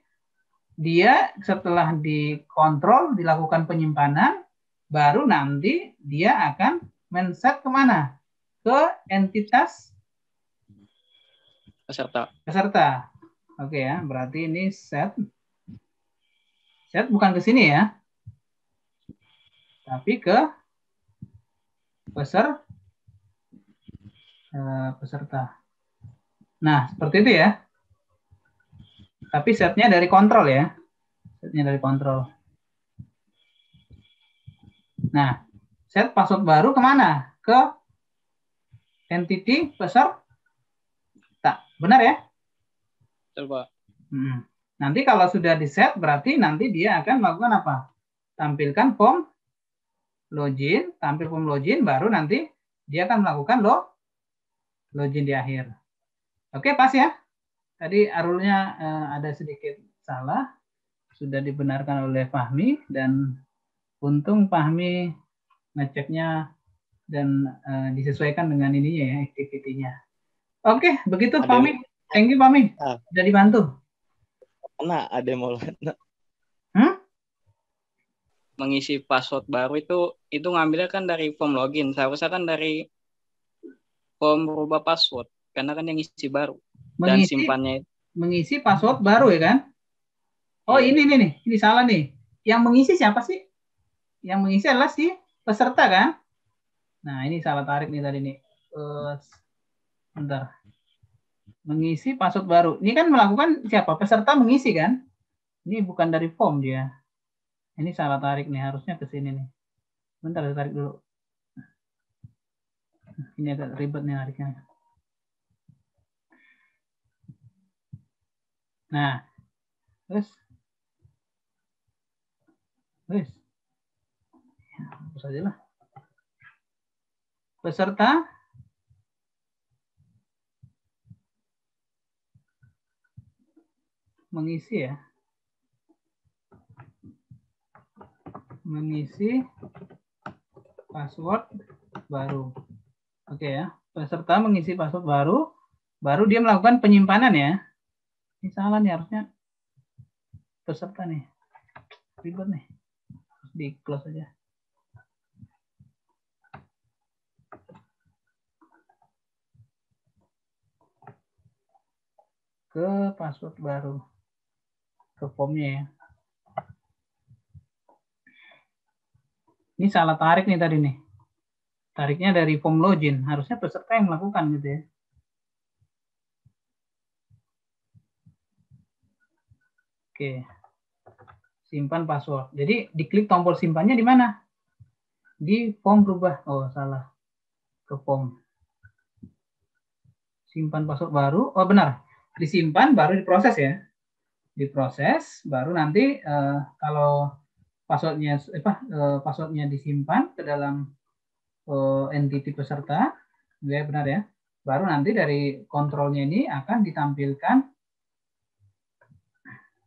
dia setelah dikontrol, dilakukan penyimpanan, baru nanti dia akan men-set kemana? Ke entitas peserta. Oke ya, berarti ini set bukan ke sini ya, tapi ke peserta. Nah, seperti itu ya. Tapi setnya dari kontrol ya. Setnya dari kontrol. Nah, set password baru kemana? Ke entity peserta. Benar ya? Betul, Pak. Nanti kalau sudah di set, berarti nanti dia akan melakukan apa? Tampilkan form login, baru nanti dia akan melakukan login di akhir. Oke, pas ya? Tadi Arulnya ada sedikit salah, sudah dibenarkan oleh Fahmi, dan untung Fahmi ngeceknya dan disesuaikan dengan ininya ya, activity-nya. Oke, begitu Fahmi. Thank you Fahmi, sudah dibantu. Nah, ada yang mau mengisi password baru itu ngambilnya kan dari form login. Seharusnya kan dari form merubah password, karena kan yang isi baru. Dan simpannya mengisi password baru ya kan? Oh iya. Ini salah nih. Yang mengisi siapa sih? Yang mengisi adalah si peserta kan? Nah ini salah tarik nih tadi nih. Bentar. Mengisi password baru. Ini kan melakukan siapa? Peserta mengisi kan? Ini bukan dari form dia. Ini salah tarik nih. Harusnya ke sini nih. Bentar, tarik dulu. Ini agak ribet nih tariknya. Nah, terus, hapus aja lah. Peserta mengisi ya, mengisi password baru. Oke ya, peserta mengisi password baru dia melakukan penyimpanan ya. Ini salah nih, harusnya peserta nih. Ribet nih. Di close aja. Ke password baru. Ke formnya ya. Ini salah tarik nih tadi nih. Tariknya dari form login. Harusnya peserta yang melakukan gitu ya. Oke, simpan password. Jadi diklik tombol simpannya di mana? Di form berubah. Oh salah, ke form. Simpan password baru. Oh benar, disimpan baru diproses ya. Diproses baru nanti kalau passwordnya disimpan ke dalam entity peserta, ya benar ya. Baru nanti dari kontrolnya ini akan ditampilkan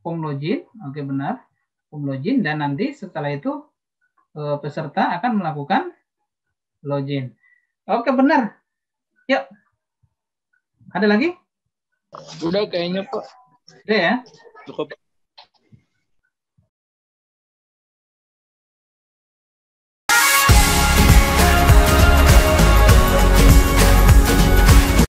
form login, oke benar, form login, dan nanti setelah itu peserta akan melakukan login. Oke benar. Yuk. Ada lagi? Udah kayaknya Pak. Udah ya. Cukup.